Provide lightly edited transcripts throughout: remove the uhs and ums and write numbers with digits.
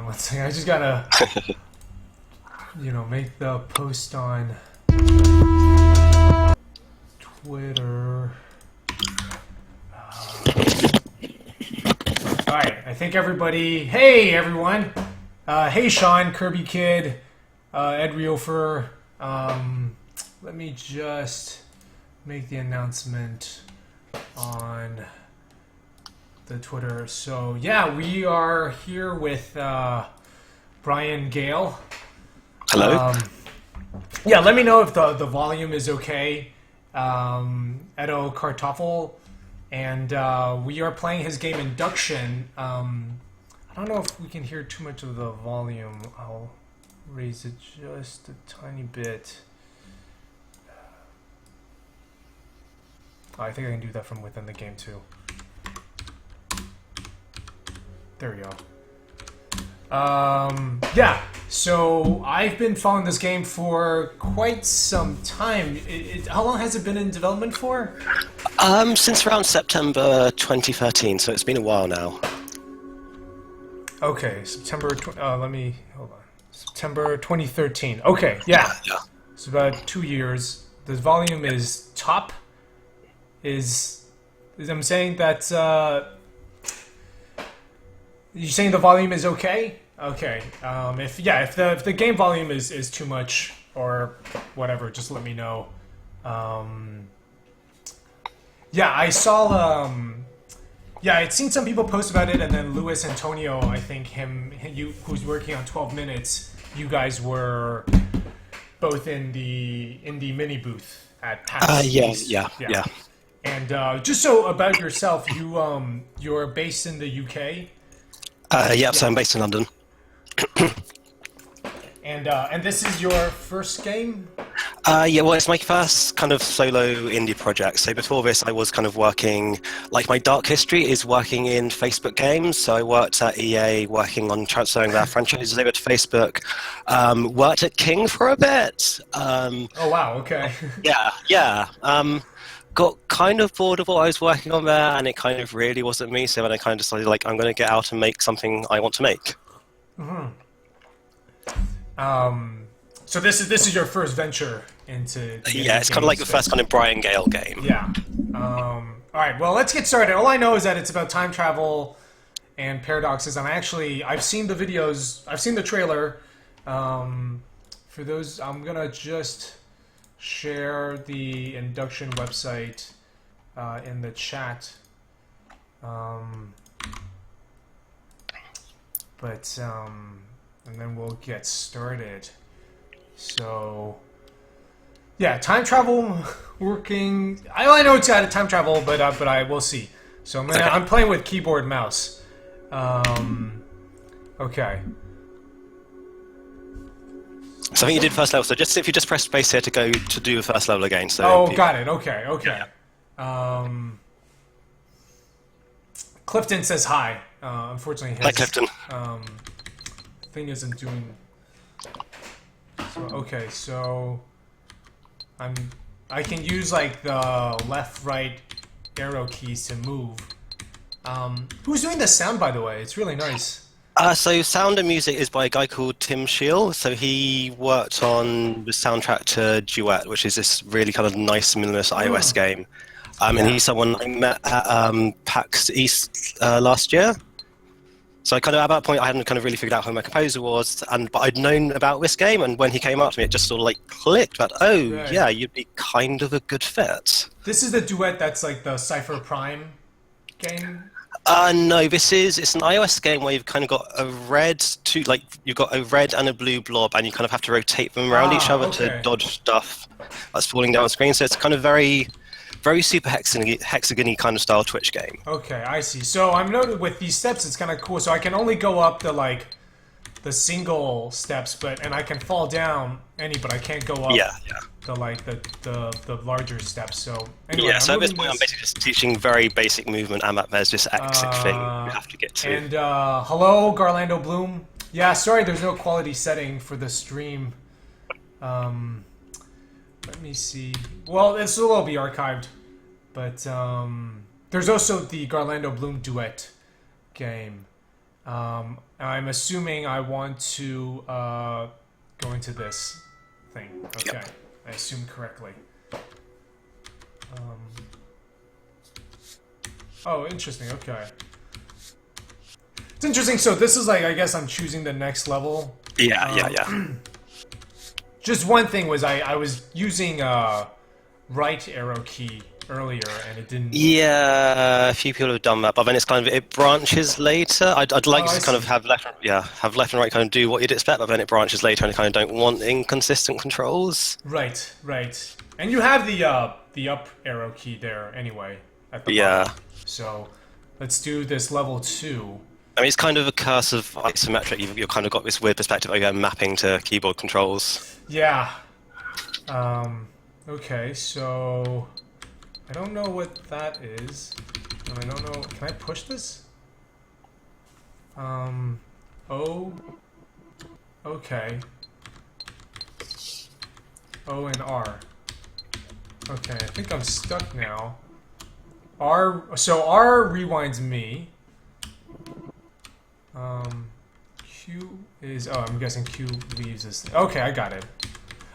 on one second. I just gotta, make the post on Twitter. Alright, I think everybody... Hey, everyone! Hey, Sean, Kirby Kid, Ed Riofer. Let me just make the announcement on the Twitter. So, yeah, we are here with Brian Gale. Hello. Yeah, let me know if the volume is okay. Edo Kartoffel. And we are playing his game Induction. I don't know if we can hear too much of the volume. I'll raise it just a tiny bit. I think I can do that from within the game too. There we go. Yeah, so I've been following this game for quite some time. How long has it been in development for? Since around September 2013, so it's been a while now. Okay, September 2013. Okay, yeah. It's about 2 years. The volume is top. Is I'm saying that you saying the volume is okay? Okay. If the game volume is too much or whatever, just let me know. Yeah, I saw. I'd seen some people post about it, and then Luis Antonio, I think who's working on 12 Minutes. You guys were both in the mini booth at PAX. Yeah. And just so about yourself, you're based in the UK. So I'm based in London. And this is your first game? Well, it's my first kind of solo indie project. So before this, I was kind of working, like my dark history is working in Facebook games. So I worked at EA, working on transferring their franchises over to Facebook. Worked at King for a bit. Oh wow, okay. Yeah. Got kind of bored of what I was working on there, and it kind of really wasn't me. So then I kind of decided, like, I'm going to get out and make something I want to make. Mm-hmm. So this is your first venture into yeah, it's kind of like the first kind of Brian Gale game. Yeah. All right. Well, let's get started. All I know is that it's about time travel and paradoxes. And I've seen the videos. I've seen the trailer. For those, I'm gonna just share the Induction website in the chat. And then we'll get started. So, yeah, time travel working. I know it's got a time travel, but I will see. So I'm playing with keyboard and mouse. Okay. So I think you did first level. So if you just press space here to go to do the first level again. So got it. Okay. Yeah. Clifton says hi. Unfortunately, his hi, Clifton. Thing isn't doing. So I can use like the left, right arrow keys to move. Who's doing the sound, by the way? It's really nice. So sound and music is by a guy called Tim Scheel. So he worked on the soundtrack to Duet, which is this really kind of nice minimalist iOS game. And he's someone I met at PAX East last year. So I kind of, at that point, I hadn't kind of really figured out who my composer was, but I'd known about this game, and when he came up to me, it just sort of like clicked that, yeah, you'd be kind of a good fit. This is the Duet that's like the Cypher Prime game? No, it's an iOS game where you've kind of got you've got a red and a blue blob, and you kind of have to rotate them around each other to dodge stuff that's falling down the screen. So it's kind of very super hexagony kind of style Twitch game. Okay, I see. So I'm noted with these steps, it's kind of cool. So I can only go up the single steps, and I can fall down but I can't go up the larger steps. So anyway, so at this point, I'm basically just teaching very basic movement, and there's this exit thing you have to get to. And hello, Garlando Bloom. Yeah, sorry, there's no quality setting for the stream. Let me see. Well, this will all be archived, but there's also the Garlando Bloom Duet game. I'm assuming I want to go into this thing. Okay, Yep. I assume correctly. Oh, interesting. Okay. It's interesting. So this is like, I guess I'm choosing the next level. Yeah. Just one thing was I was using right arrow key earlier and it didn't. Yeah, a few people have done that, but then it's kind of, it branches later. I'd like Oh, I to kind of see. have have left and right kind of do what you'd expect, but then it branches later, and I kind of don't want inconsistent controls. Right, right. And you have the up arrow key there anyway at the Yeah. bottom. So let's do this level 2. I mean, it's kind of a curse of isometric. You've kind of got this weird perspective of mapping to keyboard controls. Yeah. Okay, so I don't know what that is. And I don't know. Can I push this? O. Okay. O and R. Okay, I think I'm stuck now. So R rewinds me. Q is, oh, I'm guessing Q leaves this. Okay, I got it.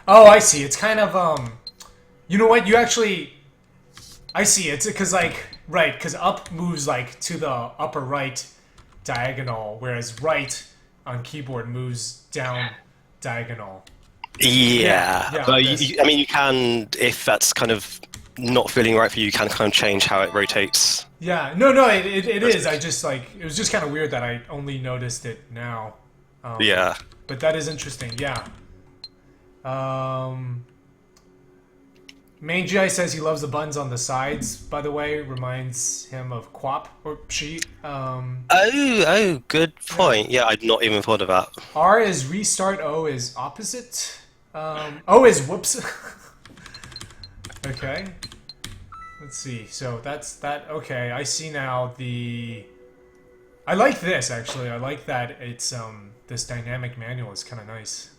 Oh, I see. It's kind of, you know what? You actually, I see. It's because right, because up moves like to the upper right diagonal, whereas right on keyboard moves down diagonal. Yeah, But this. I mean, you can, if that's kind of not feeling right for you, you can kind of change how it rotates. Yeah, no, it is. I just it was just kind of weird that I only noticed it now. Yeah. But that is interesting, yeah. Main GI says he loves the buttons on the sides, by the way, reminds him of Quap or Pshi. Oh, good point. Yeah, I'd not even thought of that. R is restart, O is opposite. O is whoops. Okay. Let's see. So that's that. Okay, I see now I like this actually. I like that it's this dynamic manual is kind of nice.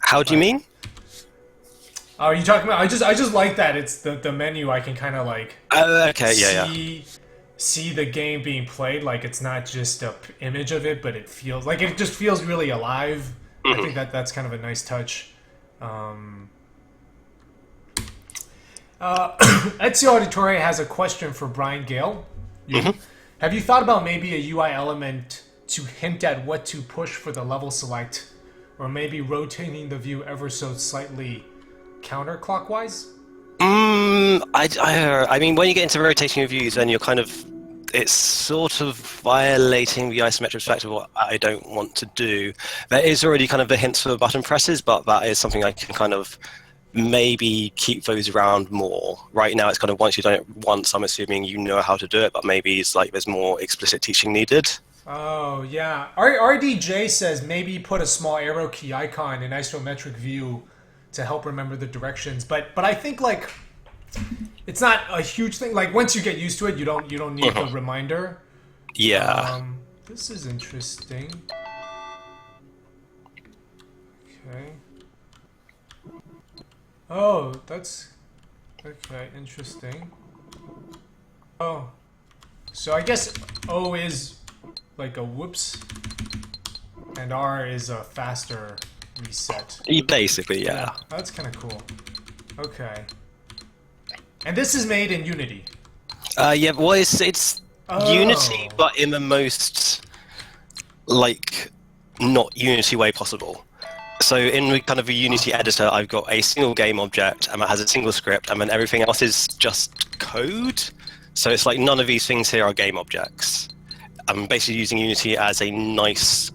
How do you mean? Oh, are you talking about? I just like that it's the menu. I can kind of like Oh, okay, yeah. see the game being played. Like it's not just a image of it, but it feels like it just feels really alive. I think that's kind of a nice touch. Ezio Auditore has a question for Brian Gale. Have you thought about maybe a UI element to hint at what to push for the level select, or maybe rotating the view ever so slightly counterclockwise? I mean, when you get into rotating views, then you're kind of, it's sort of violating the isometric perspective of what I don't want to do. There is already kind of the hints for button presses, but that is something I can kind of maybe keep those around more. Right now, it's kind of once you've done it once, I'm assuming you know how to do it, but maybe it's like there's more explicit teaching needed. Oh, yeah. RDJ says maybe put a small arrow key icon in isometric view to help remember the directions. But I think like it's not a huge thing. Like once you get used to it, you don't need the reminder. Yeah. This is interesting. Okay. Oh, that's okay, interesting. Oh. So I guess O is like a whoops and R is a faster reset. Basically, yeah. That's kind of cool. Okay. And this is made in Unity. Yeah, well, it's Oh. Unity, but in the most, like, not Unity way possible. So in the kind of a Unity editor, I've got a single game object, and that has a single script, and then everything else is just code. So it's like none of these things here are game objects. I'm basically using Unity as a nice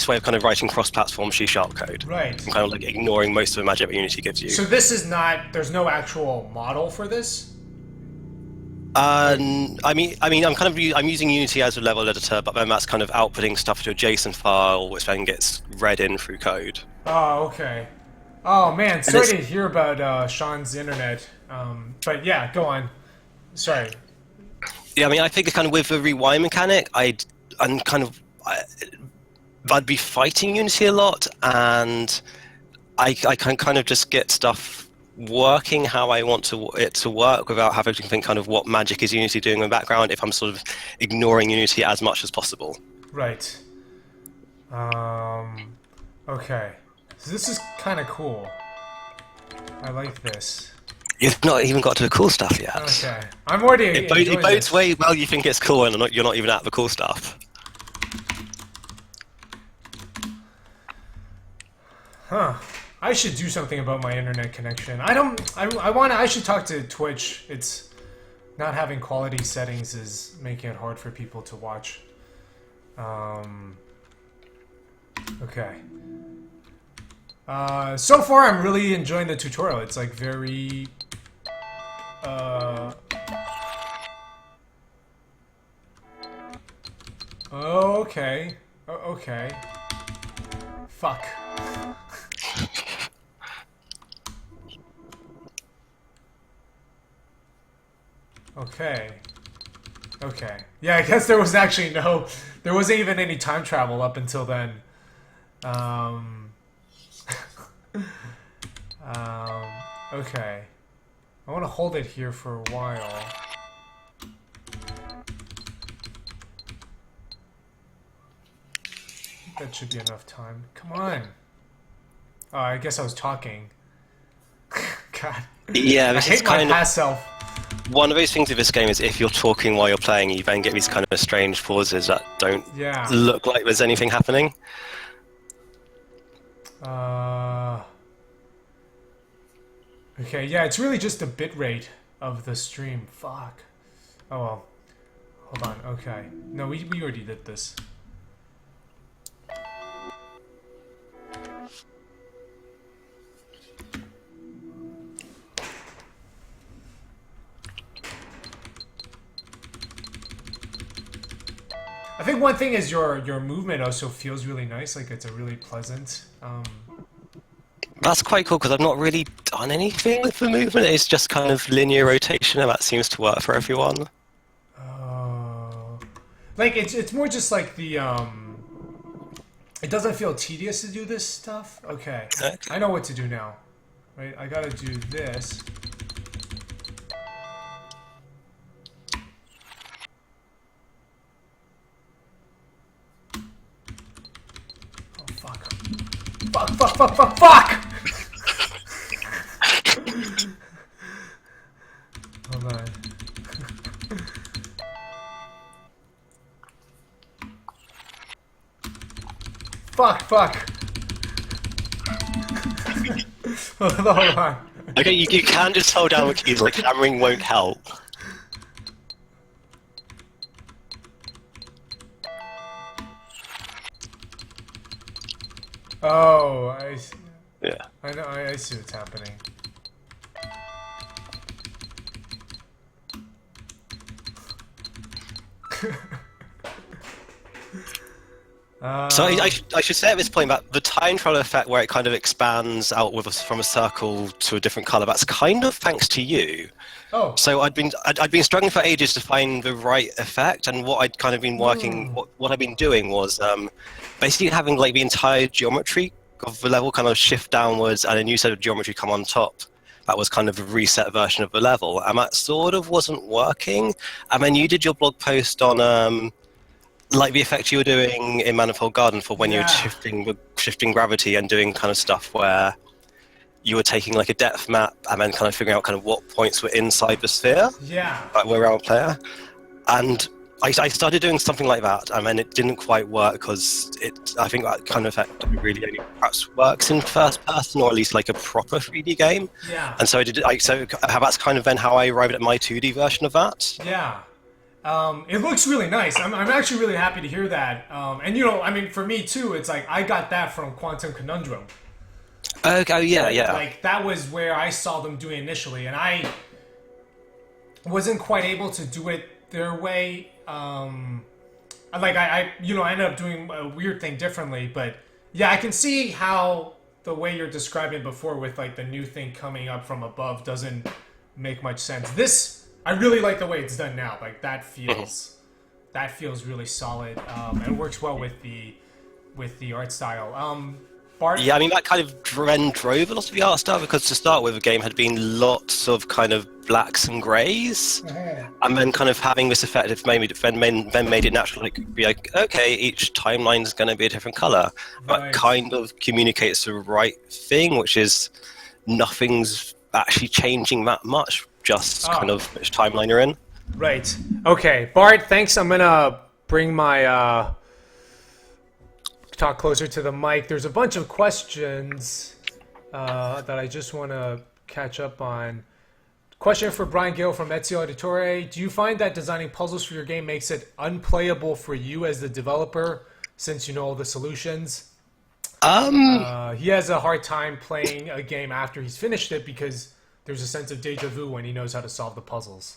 way of kind of writing cross-platform C# code. Right. I'm kind of like ignoring most of the magic that Unity gives you. So this is not. There's no actual model for this. I'm using Unity as a level editor, but then that's kind of outputting stuff to a JSON file, which then gets read in through code. Oh, okay. Oh man, sorry to hear about Sean's internet. But yeah, go on. Sorry. Yeah, I mean, I think kind of with the rewind mechanic, I'd be fighting Unity a lot, and I can kind of just get stuff working how I want it to work without having to think kind of what magic is Unity doing in the background if I'm sort of ignoring Unity as much as possible. Right. Okay. So this is kind of cool. I like this. You've not even got to the cool stuff yet. Okay. I'm already enjoying It bodes this. way well you think it's cool and you're not even at the cool stuff. Huh. I should do something about my internet connection. I should talk to Twitch. It's not having quality settings is making it hard for people to watch. Okay. So far I'm really enjoying the tutorial. It's like very okay. Okay. Fuck. Okay. Okay. Yeah, I guess there was actually there wasn't even any time travel up until then. Okay. I want to hold it here for a while. That should be enough time. Come on. Oh, I guess I was talking. God. Yeah, I this hate is my kind of past self. one of those things with this game is if you're talking while you're playing, you then get these kind of strange pauses that don't Yeah. look like there's anything happening. Okay, yeah, it's really just the bitrate of the stream. Fuck. Oh well. Hold on, okay. No, we already did this. I think one thing is your movement also feels really nice, like it's a really pleasant. That's quite cool because I've not really done anything with the movement. It's just kind of linear rotation, and that seems to work for everyone. Like it's more just like the it doesn't feel tedious to do this stuff. Okay. I know what to do now. Right? I gotta do this. Oh fuck. Fuck, fuck, fuck, fuck, fuck! Hold on. Fuck, fuck. Hold on. Okay, you can just hold down the keys, like hammering won't help. Oh, I see. Yeah. I know, I see what's happening. So I should say at this point that the time travel effect where it kind of expands out from a circle to a different color, that's kind of thanks to you. Oh. So I'd been struggling for ages to find the right effect, and what I'd kind of been what I'd been doing was basically having like the entire geometry of the level kind of shift downwards and a new set of geometry come on top. That was kind of a reset version of the level, and that sort of wasn't working. And then you did your blog post on like the effect you were doing in Manifold Garden for when you were shifting gravity and doing kind of stuff where you were taking like a depth map and then kind of figuring out kind of what points were inside the sphere. Yeah. Like were around player. And I started doing something like that, and then it didn't quite work because I think that kind of effect really only perhaps works in first person, or at least like a proper 3D game. Yeah. And so that's kind of then how I arrived at my 2D version of that. Yeah. It looks really nice. I'm actually really happy to hear that. And you know, I mean, for me too, it's like I got that from Quantum Conundrum. Okay, yeah. Like that was where I saw them doing initially, and I wasn't quite able to do it their way. I ended up doing a weird thing differently, but yeah, I can see how the way you're describing it before with like the new thing coming up from above doesn't make much sense. This, I really like the way it's done now. Like that feels really solid, and it works well with the art style. Bart? Yeah, I mean that kind of drove a lot of the art style because to start with, the game had been lots of kind of blacks and greys, and then kind of having this effect of then made it natural to be like, okay, each timeline is going to be a different color, but Right. kind of communicates the right thing, which is nothing's actually changing that much, just kind of which timeline you're in. Right. Okay, Bart. Thanks. I'm gonna bring my talk closer to the mic. There's a bunch of questions that I just want to catch up on. Question for Brian Gill from Ezio Auditore. Do you find that designing puzzles for your game makes it unplayable for you as the developer since you know all the solutions? He has a hard time playing a game after he's finished it because there's a sense of deja vu when he knows how to solve the puzzles.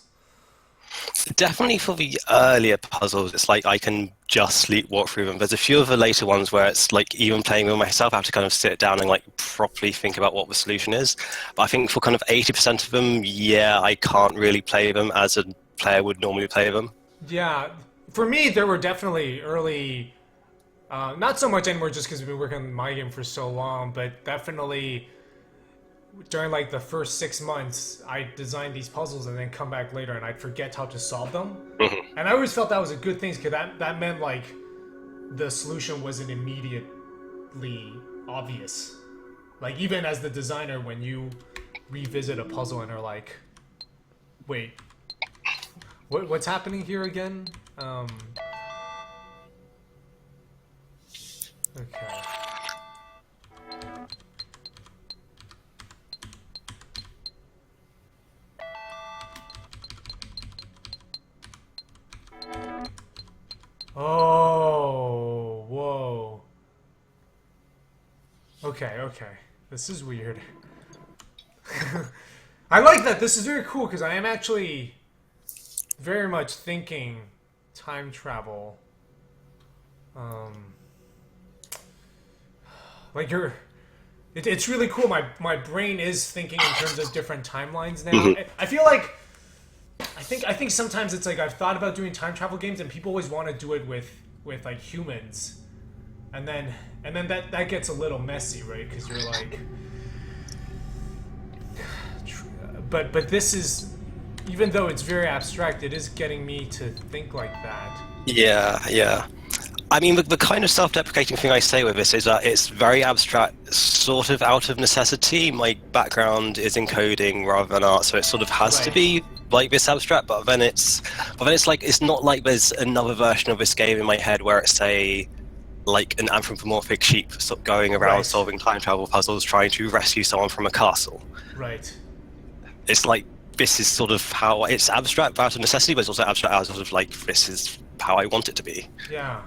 Definitely for the earlier puzzles, it's like I can just sleepwalk through them. There's a few of the later ones where it's like even playing with myself, I have to kind of sit down and like properly think about what the solution is. But I think for kind of 80% of them, yeah, I can't really play them as a player would normally play them. Yeah, for me, there were definitely early, not so much anymore just because we've been working on my game for so long, but definitely during like the first 6 months, I designed these puzzles and then come back later and I'd forget how to solve them. And I always felt that was a good thing because that meant like the solution wasn't immediately obvious. Like even as the designer, when you revisit a puzzle and are like, wait, what's happening here again? Okay. Oh, whoa. Okay. This is weird. I like that. This is very cool because I am actually very much thinking time travel. Like it's really cool. My brain is thinking in terms of different timelines now. I feel like I think sometimes it's like I've thought about doing time travel games and people always want to do it with like humans, and then that gets a little messy, right? Because you're like, but this is, even though it's very abstract, it is getting me to think like that. Yeah. I mean, the kind of self-deprecating thing I say with this is that it's very abstract, sort of out of necessity. My background is in coding rather than art, so it sort of has to be like this abstract. But then it's like it's not like there's another version of this game in my head where it's like an anthropomorphic sheep sort of going around solving time travel puzzles, trying to rescue someone from a castle. Right. It's like this is sort of how it's abstract out of necessity, but it's also abstract out of like this is how I want it to be. Yeah.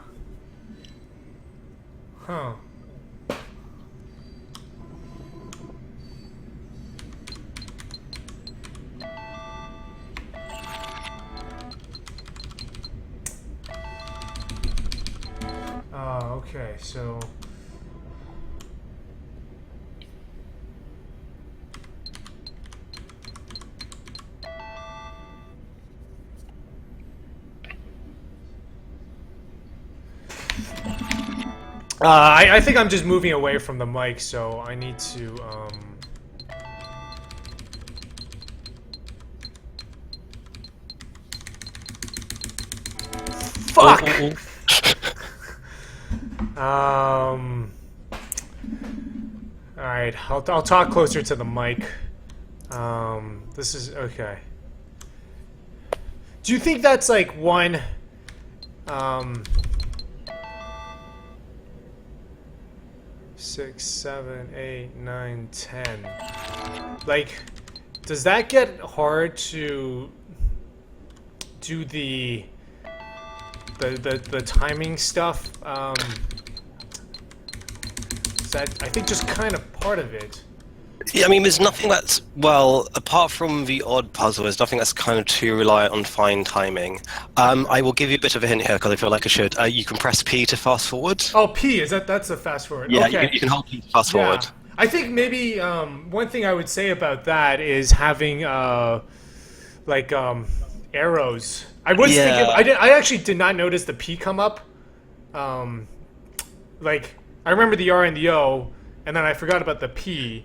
Huh. Okay, so I think I'm just moving away from the mic, so I need to, Fuck! Alright, I'll talk closer to the mic. This is, okay. Do you think that's like one, 6, 7, 8, 9, 10. Like, does that get hard to do the timing stuff? Is that, I think, just kind of part of it? Yeah, I mean, there's nothing that's, well, apart from the odd puzzle, there's nothing that's kind of too reliant on fine timing. I will give you a bit of a hint here, because I feel like I should. You can press P to fast forward. Oh, P, that's a fast forward. Yeah, okay. you can hold P to fast forward. I think maybe one thing I would say about that is having, like, arrows. I was thinking, I actually did not notice the P come up. Like, I remember the R and the O, and then I forgot about the P.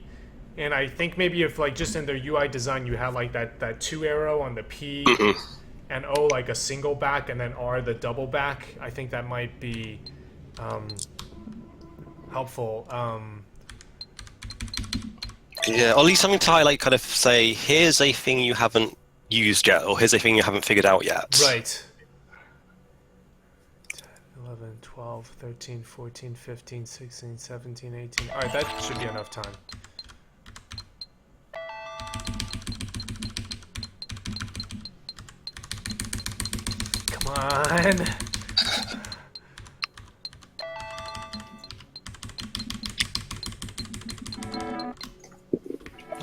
And I think maybe if like just in their UI design you had like that 2 arrow on the P and O like a single back and then R the double back, I think that might be helpful. Yeah, or at least something to highlight, kind of say, here's a thing you haven't used yet, or here's a thing you haven't figured out yet. Right. 11, 12, 13, 14, 15, 16, 17, 18. Alright, that should be enough time. Come on.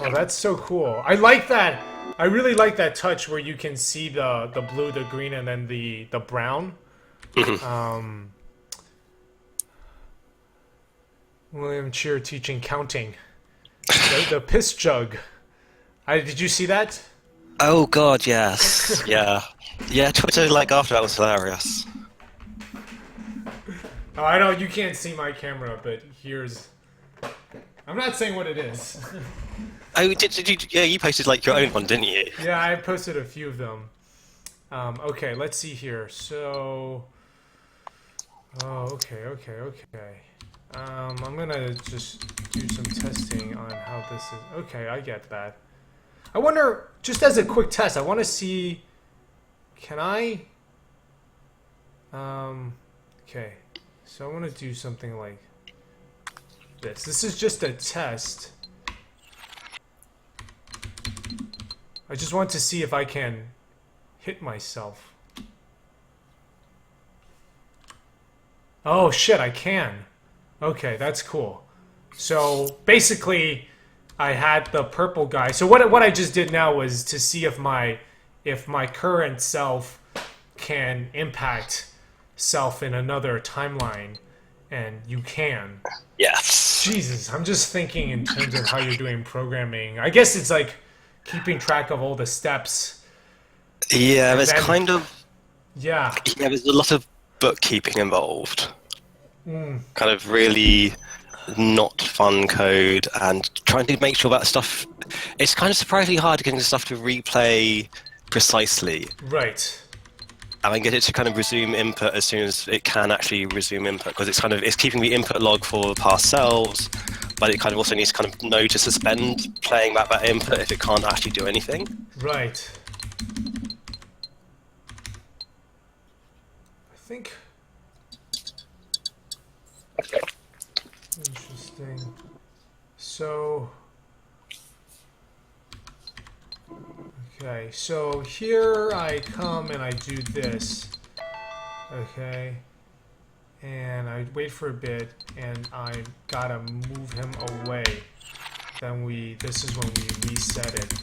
Oh, that's so cool. I like that. I really like that touch where you can see the blue, the green, and then the brown. William Cheer teaching counting. The piss jug. Did you see that? Oh god, yes. Yeah. Yeah, Twitter, like, after that was hilarious. Oh, I know you can't see my camera, but here's... I'm not saying what it is. Oh, did you... Yeah, you posted, like, your own one, didn't you? Yeah, I posted a few of them. Okay, let's see here. So... Oh, okay. I'm gonna just do some testing on how this is... Okay, I get that. I wonder, just as a quick test, I want to see... Can I... Okay. So I want to do something like this. This is just a test. I just want to see if I can hit myself. Oh shit, I can. Okay, that's cool. So basically, I had the purple guy. So what I just did now was to see if my current self can impact self in another timeline, and you can. Yes. Jesus, I'm just thinking in terms of how you're doing programming. I guess it's like keeping track of all the steps. Yeah, there's kind of... Yeah. Yeah, there's a lot of bookkeeping involved. Kind of really not fun code, and trying to make sure that stuff... It's kind of surprisingly hard getting the stuff to replay precisely. Right. And then get it to kind of resume input as soon as it can actually resume input, because it's keeping the input log for the past selves, but it kind of also needs to kind of know to suspend playing that input if it can't actually do anything. Right. I think... Interesting. So... Okay, so here I come and I do this. Okay. And I wait for a bit and I gotta move him away. Then this is when we reset it.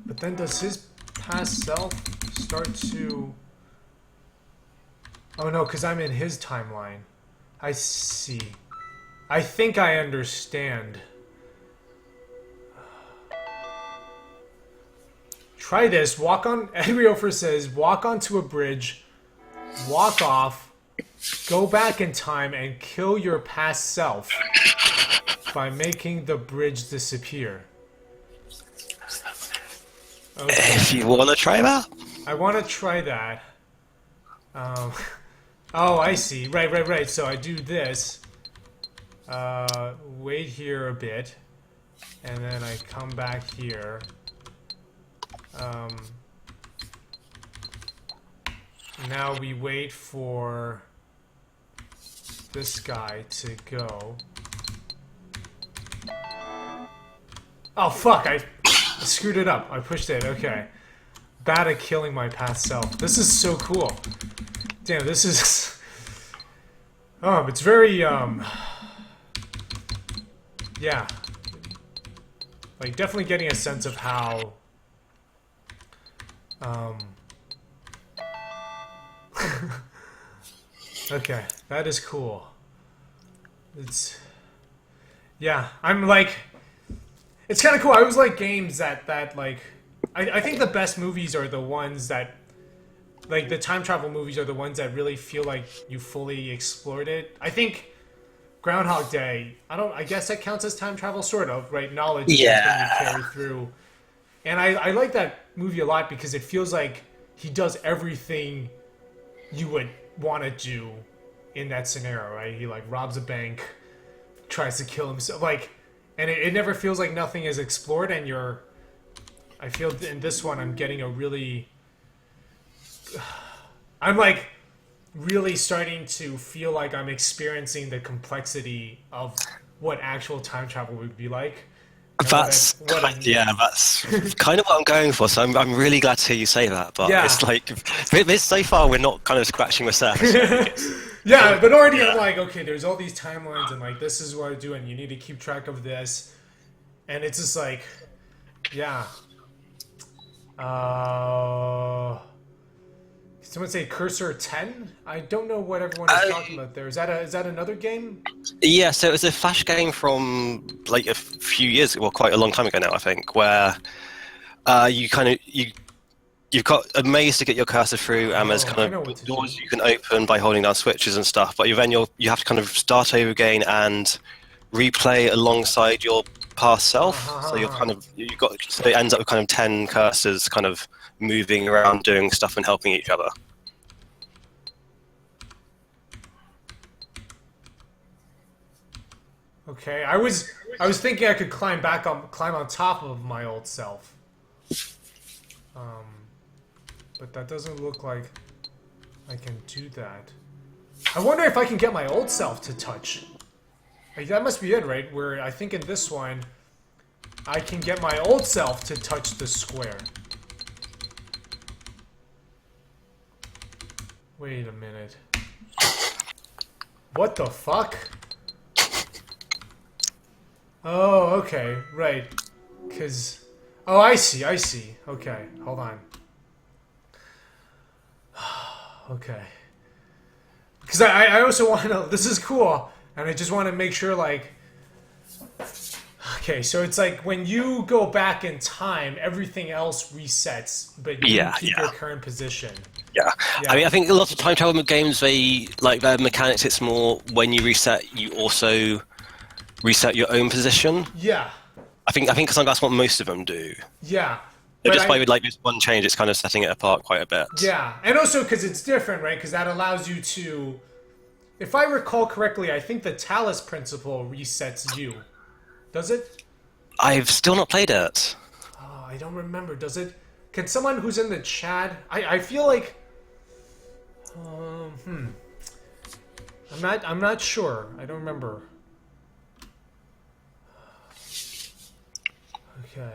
But then does his past self start to... Oh no, because I'm in his timeline. I see. I think I understand. Try this. Walk on... Edriofer says, walk onto a bridge, walk off, go back in time, and kill your past self by making the bridge disappear. Okay. If you want to try that? I want to try that. Oh, I see. Right. So I do this. Wait here a bit, and then I come back here. Now we wait for this guy to go. Oh fuck, I screwed it up. I pushed it, okay. Bad at killing my past self. This is so cool. Damn, this is... it's very, yeah. Like, definitely getting a sense of how... Okay, that is cool. It's... Yeah, I'm like... It's kind of cool. I always like games that like... I think the best movies are the ones that like the time travel movies are the ones that really feel like you fully explored it. I think Groundhog Day, I guess that counts as time travel, sort of, right? Knowledge is something you Yeah. carry through. And I like that movie a lot because it feels like he does everything you would want to do in that scenario, right? He like robs a bank, tries to kill himself, like, and it never feels like nothing is explored. And I feel in this one I'm getting a really, I'm like really starting to feel like I'm experiencing the complexity of what actual time travel would be like. And That's kind of what I'm going for. So I'm really glad to hear you say that. But yeah. it's like so far we're not kind of scratching the surface. Yeah, but already I'm like, okay, there's all these timelines, and like this is what I do, and you need to keep track of this, and it's just like, yeah. Someone say Cursor 10? I don't know what everyone is talking about there. Is that another game? Yeah, so it was a Flash game from like a few years, well, quite a long time ago now, I think, where you've got a maze to get your cursor through, and there's kind of doors you can open by holding down switches and stuff. But you have to kind of start over again and replay alongside your past self. So so it ends up with kind of 10 cursors, kind of moving around, doing stuff, and helping each other. Okay, I was thinking I could climb on top of my old self. But that doesn't look like I can do that. I wonder if I can get my old self to touch. Like, that must be it, right? Where I think in this one, I can get my old self to touch the square. Wait a minute. What the fuck? Oh, okay, right. Cause, oh, I see. Okay, hold on. Okay. Because I also want to know, this is cool, and I just want to make sure, like, okay, so it's like when you go back in time, everything else resets, but you keep your current position. Yeah. I mean, I think a lot of time travel games, their mechanics, it's more when you reset, you also reset your own position. Yeah. I think that's what most of them do. Yeah. So just by like this one change, it's kind of setting it apart quite a bit. Yeah, and also because it's different, right? Because that allows you to, if I recall correctly, I think the Talus principle resets you. Does it? I've still not played it. Oh, I don't remember. Does it? Can someone who's in the chat? I feel like. I'm not sure. I don't remember. Okay.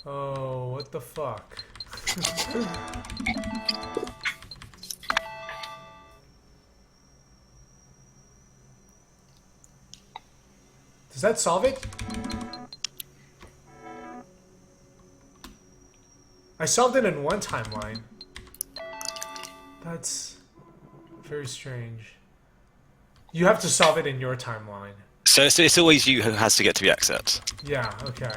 Oh, what the fuck? Does that solve it? I solved it in one timeline. That's very strange. You have to solve it in your timeline. So it's always you who has to get to the exit. Yeah, okay.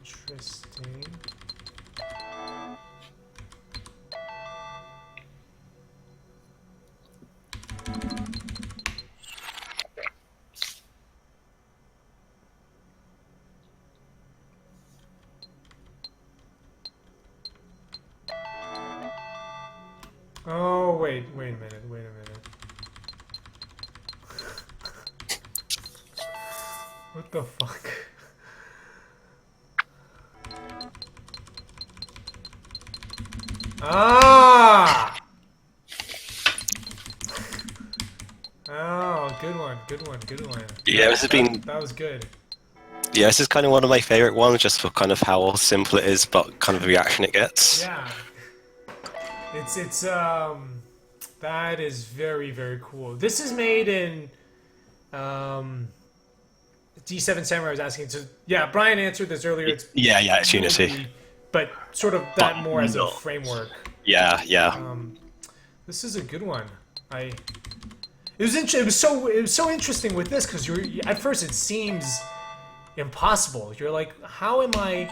Interesting. Oh, wait a minute. What the fuck? Ah! Oh, good one. Yeah, this has been. That was good. Yeah, this is kind of one of my favorite ones, just for kind of how simple it is, but kind of the reaction it gets. Yeah, it's that is very very cool. This is made in um, D7 Samurai was asking. So yeah, Brian answered this earlier. It's Yeah, yeah, it's Unity. Unity, but sort of But that more as a no. framework. Yeah, yeah. This is a good one. It was so interesting with this because you're at first it seems impossible. You're like, how am I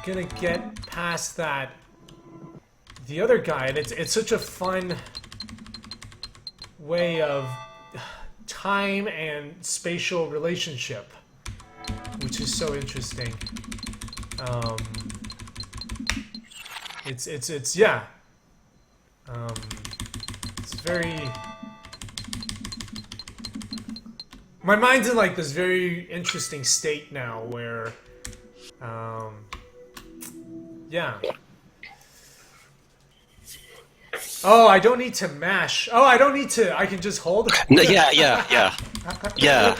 gonna get past that? The other guy, and it's such a fun way of time and spatial relationship, which is so interesting. Um, it's yeah. It's very. My mind's in like this very interesting state now where, yeah. Oh, I don't need to mash. Oh, I don't need to. I can just hold. No, yeah, yeah, yeah. Yeah.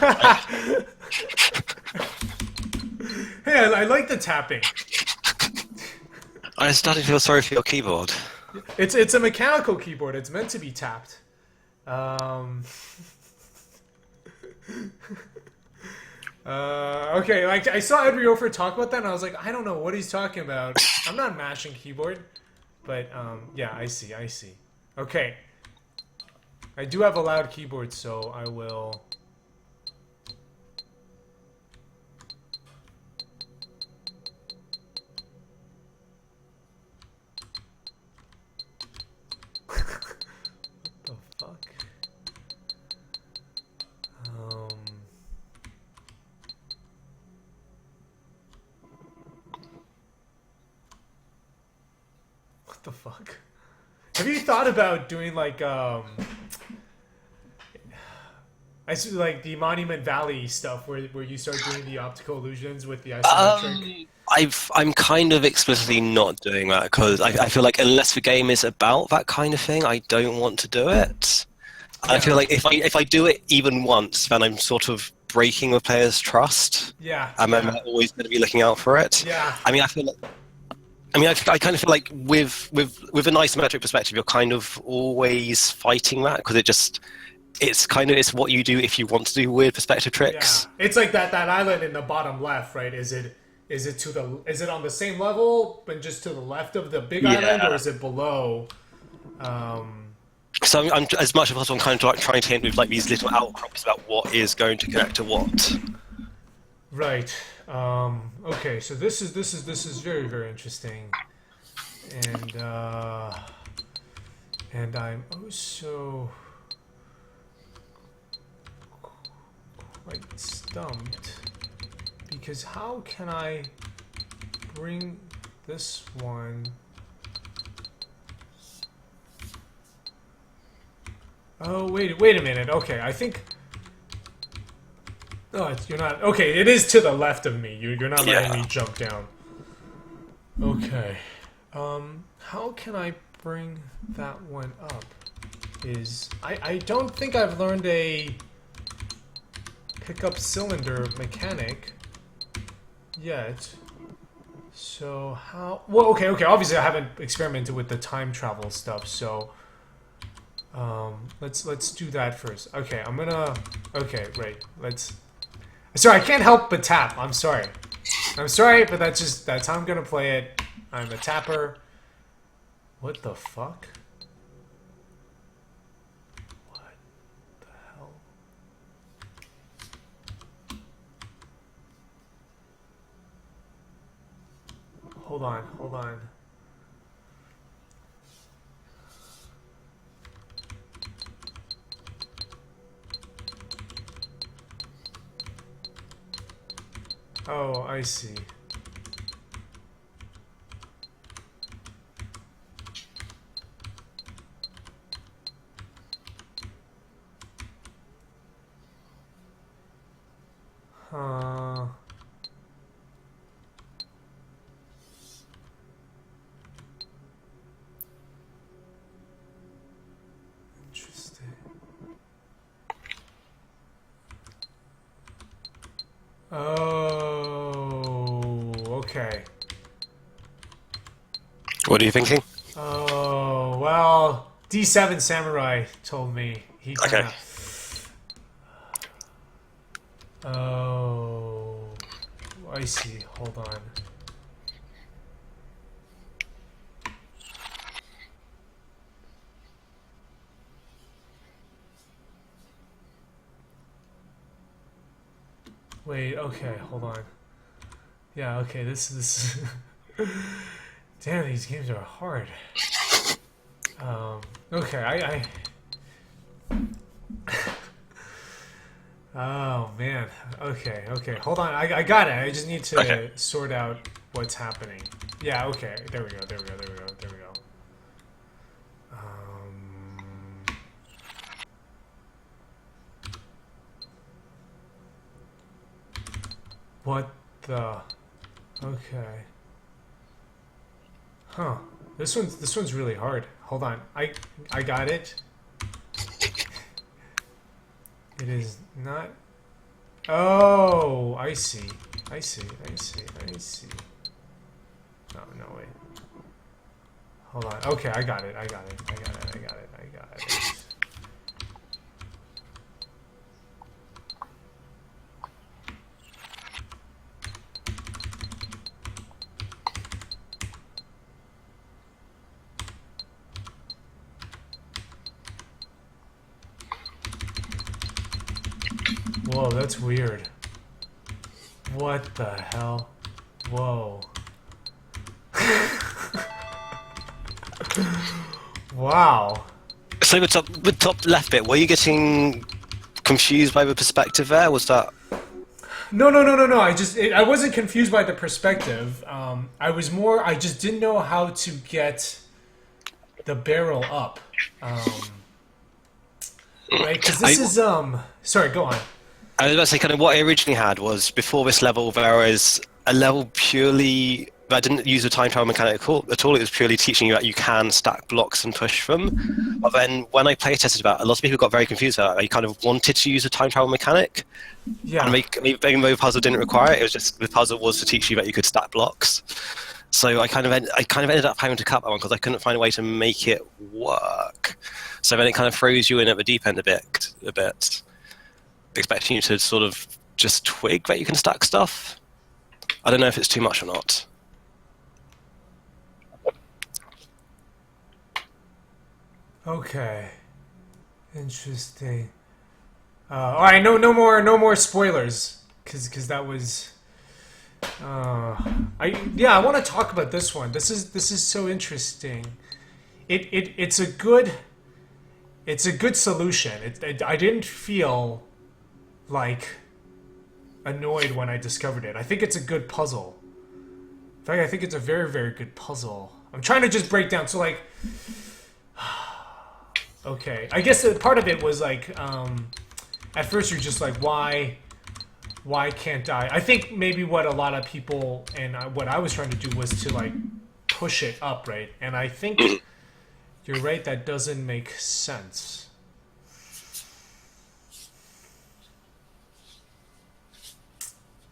Hey, I like the tapping. I'm starting to feel sorry for your keyboard. It's a mechanical keyboard. It's meant to be tapped. Okay, like I saw Ed Riofer talk about that, and I was like, I don't know what he's talking about. I'm not mashing keyboard, but yeah, I see. Okay, I do have a loud keyboard, so I will. What the fuck? What the fuck? Have you thought about doing like I see like the Monument Valley stuff where you start doing the optical illusions with the isometric? I'm kind of explicitly not doing that because I feel like unless the game is about that kind of thing, I don't want to do it. Yeah. I feel like if I do it even once, then I'm sort of breaking the player's trust. Yeah. And I'm always going to be looking out for it. Yeah. I mean, I kind of feel like with an isometric perspective, you're kind of always fighting that because it's what you do if you want to do weird perspective tricks. Yeah. It's like that island in the bottom left, right? Is it on the same level but just to the left of the big island, or is it below? So I'm as much as possible, I'm kind of like trying to hint with like these little outcrops about what is going to connect to what. Right. Okay. So this is very very interesting, and I'm also quite stumped because how can I bring this one? Oh wait a minute. Okay, I think. Oh, you're not. Okay, it is to the left of me. You're not letting me jump down. Okay. How can I bring that one up? I don't think I've learned a pickup cylinder mechanic yet. So how? Well, okay. Obviously, I haven't experimented with the time travel stuff. So let's do that first. Okay, I'm gonna. Okay, right. Sorry, I can't help but tap. I'm sorry, but that's how I'm gonna play it. I'm a tapper. What the fuck? What the hell? Hold on. Oh, I see. Huh. Interesting. Oh. Okay. What are you thinking? Oh, well, D7 Samurai told me. He kind Okay. of... Oh, I see. Hold on. Wait, okay, hold on. Yeah, okay, this Damn, these games are hard. Okay, Oh, man. Okay, okay. Hold on, I got it. I just need Okay. to sort out what's happening. Yeah, okay. There we go, there we go, there we go, there we go. What the... Okay. Huh. This one's really hard. Hold on. I got it. It is not... Oh, I see. I see. I see. I see. No, no, wait. Hold on. Okay, I got it. I got it. I got it. I got it. I got it. Whoa, that's weird. What the hell? Whoa. Wow. So with top left bit, were you getting confused by the perspective there? Was that... No, no, no, no, no. I wasn't confused by the perspective. I just didn't know how to get the barrel up. Right? Because this is, sorry, go on. I was about to say, kind of what I originally had was, before this level, there was a level purely that didn't use the time travel mechanic at all. It was purely teaching you that you can stack blocks and push them. But then when I play tested about, a lot of people got very confused about it. They kind of wanted to use a time travel mechanic. Yeah. And even though the puzzle didn't require it, it was just the puzzle was to teach you that you could stack blocks. So I kind of ended up having to cut that one because I couldn't find a way to make it work. So then it kind of throws you in at the deep end a bit, expecting you to sort of just twig that you can stack stuff. I don't know if it's too much or not. Okay. Interesting. All right, no more spoilers, because that was. I want to talk about this one. This is so interesting. It's a good solution. I didn't feel like annoyed when I discovered it. I think it's a good puzzle. In fact, I think it's a very, very good puzzle. I'm trying to just break down. So like, okay, I guess part of it was like, at first you're just like, why can't I? I think maybe what a lot of people and what I was trying to do was to like push it up, right? And I think you're right, that doesn't make sense.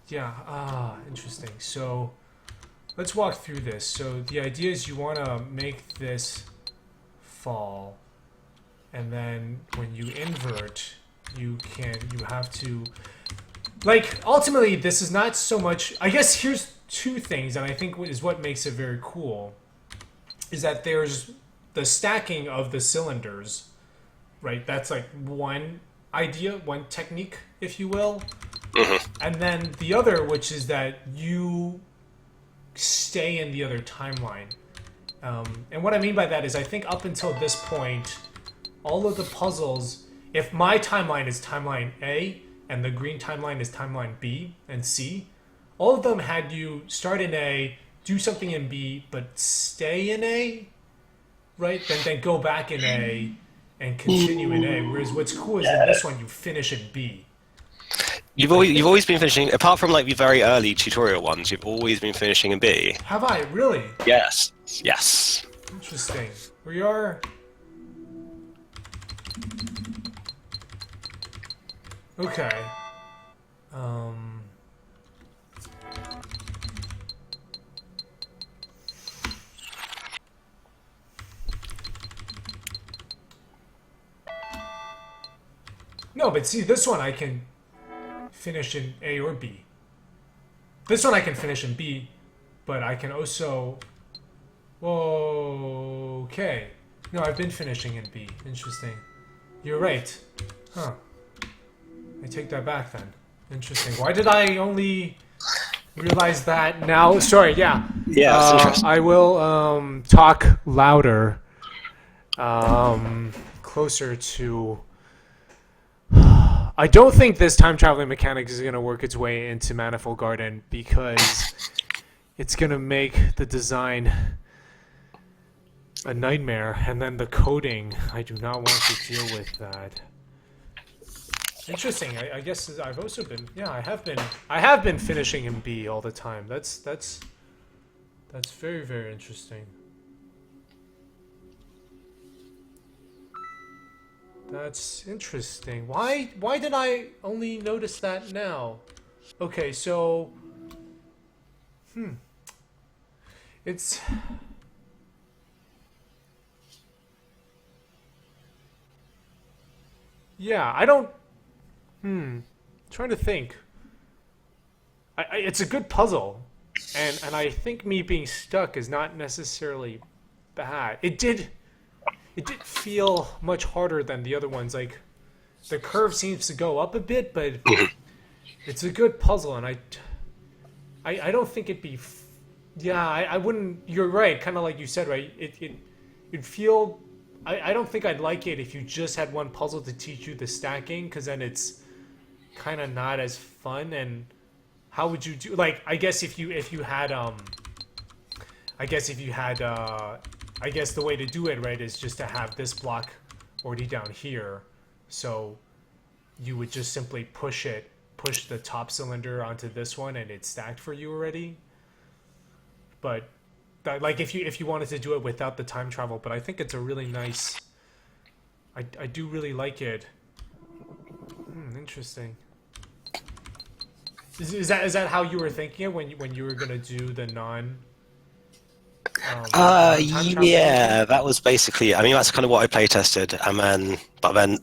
Yeah, interesting. So let's walk through this. So the idea is you want to make this fall, and then when you invert, you have to, like, ultimately this is not so much, I guess here's two things, and I think is what makes it very cool, is that there's the stacking of the cylinders, right? That's like one idea, one technique, if you will. And then the other, which is that you stay in the other timeline. And what I mean by that is I think up until this point, all of the puzzles, if my timeline is timeline A and the green timeline is timeline B and C, all of them had you start in A, do something in B, but stay in A, right? Then go back in A and continue in A. Whereas what's cool is in this one, you finish in B. You've always been finishing, apart from like the very early tutorial ones, you've always been finishing in B. Have I? Really? Yes. Yes. Interesting. We are... Okay. No, but see, this one I can finish in A or B. This one I can finish in B, but I can also... Whoa, okay. No, I've been finishing in B. Interesting. You're right. Huh. I take that back then. Interesting. Why did I only realize that now? Sorry, yeah. Yeah, that's interesting. I will talk louder, closer to... I don't think this time traveling mechanic is going to work its way into Manifold Garden because it's going to make the design a nightmare, and then the coding, I do not want to deal with that. Interesting. I guess I've also been, yeah, I have been finishing in B all the time. That's very, very interesting. That's interesting. Why did I only notice that now? Okay, so it's yeah, I don't trying to think. It's a good puzzle. And I think me being stuck is not necessarily bad. It did feel much harder than the other ones. Like, the curve seems to go up a bit, but it's a good puzzle, and I don't think it'd be... Yeah, I wouldn't... You're right, kind of like you said, right? It'd feel... I don't think I'd like it if you just had one puzzle to teach you the stacking, because then it's kind of not as fun, and how would you do... Like, I guess if you had... I guess the way to do it, right, is just to have this block already down here. So you would just simply push the top cylinder onto this one, and it's stacked for you already. But like if you wanted to do it without the time travel, but I think it's a really nice. I do really like it. Interesting. Is that how you were thinking it when you were gonna do the non? Yeah, that was basically. I mean, that's kind of what I play tested, but then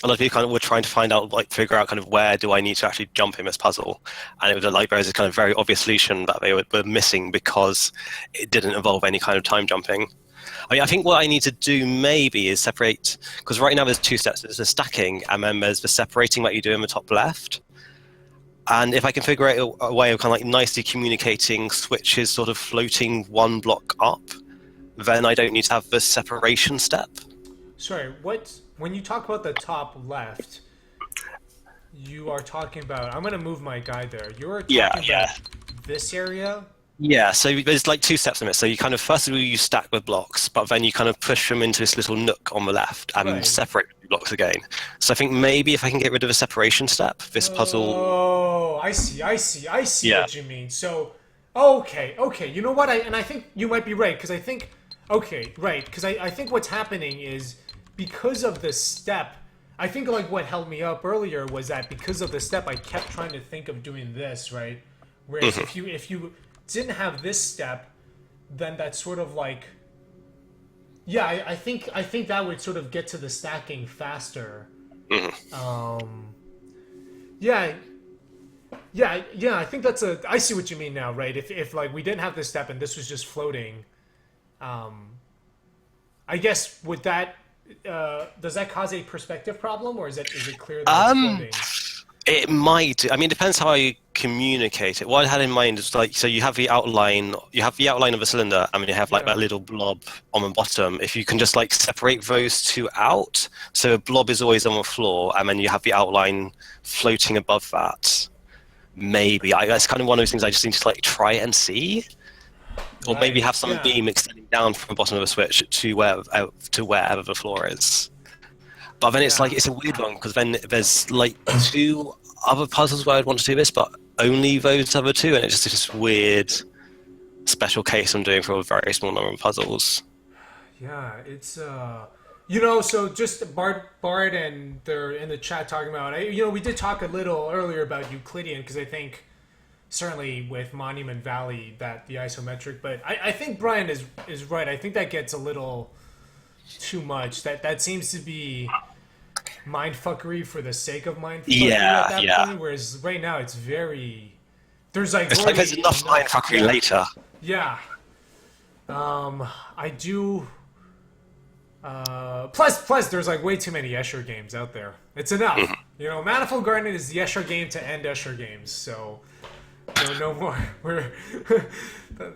a lot of people kind of were trying to find out, like, figure out kind of where do I need to actually jump in this puzzle, and it was like there was this kind of very obvious solution that they were missing because it didn't involve any kind of time jumping. I mean, I think what I need to do maybe is separate, because right now there's two steps. There's the stacking, and then there's the separating that you do in the top left. And if I can figure out a way of kind of like nicely communicating switches sort of floating one block up, then I don't need to have the separation step. Sorry, when you talk about the top left, you are talking about... I'm going to move my guy there. You're talking about this area? Yeah, so there's like two steps in it. So you kind of, first of all, you stack the blocks, but then you kind of push them into this little nook on the left and separate the blocks again. So I think maybe if I can get rid of the separation step, this puzzle... Oh, I see what you mean. So, okay. You know what? I think you might be right, because I think... Okay, right, because I think what's happening is because of the step... I think like what held me up earlier was that because of the step, I kept trying to think of doing this, right? Whereas if you didn't have this step, then that's sort of like... Yeah, I think that would sort of get to the stacking faster. Yeah, I think that's a... I see what you mean now, right? If like we didn't have this step and this was just floating, I guess would that... does that cause a perspective problem, or is it clear that it's floating? It might. I mean, it depends how I communicate it. What I had in mind is like, so you have the outline of the cylinder, and then you have like that little blob on the bottom. If you can just like separate those two out, so a blob is always on the floor, and then you have the outline floating above that. Maybe that's kind of one of those things I just need to like try and see, or maybe have some beam extending down from the bottom of the switch to wherever the floor is. But then it's like, it's a weird one, because then there's like two other puzzles where I'd want to do this, but only those other two, and it's just this weird special case I'm doing for a very small number of puzzles. Yeah, it's you know, so just Bart and they're in the chat talking about, we did talk a little earlier about Euclidean, because I think certainly with Monument Valley that the isometric, but I think Brian is right. I think that gets a little too much. That seems to be mindfuckery for the sake of mindfuckery at Yeah, that yeah. point. Whereas right now it's very there's like It's like there's already enough mindfuckery yeah, later. yeah. I do. Plus, there's like way too many Escher games out there. It's enough. You know, Manifold Garden is the Escher game to end Escher games. So, no more. We're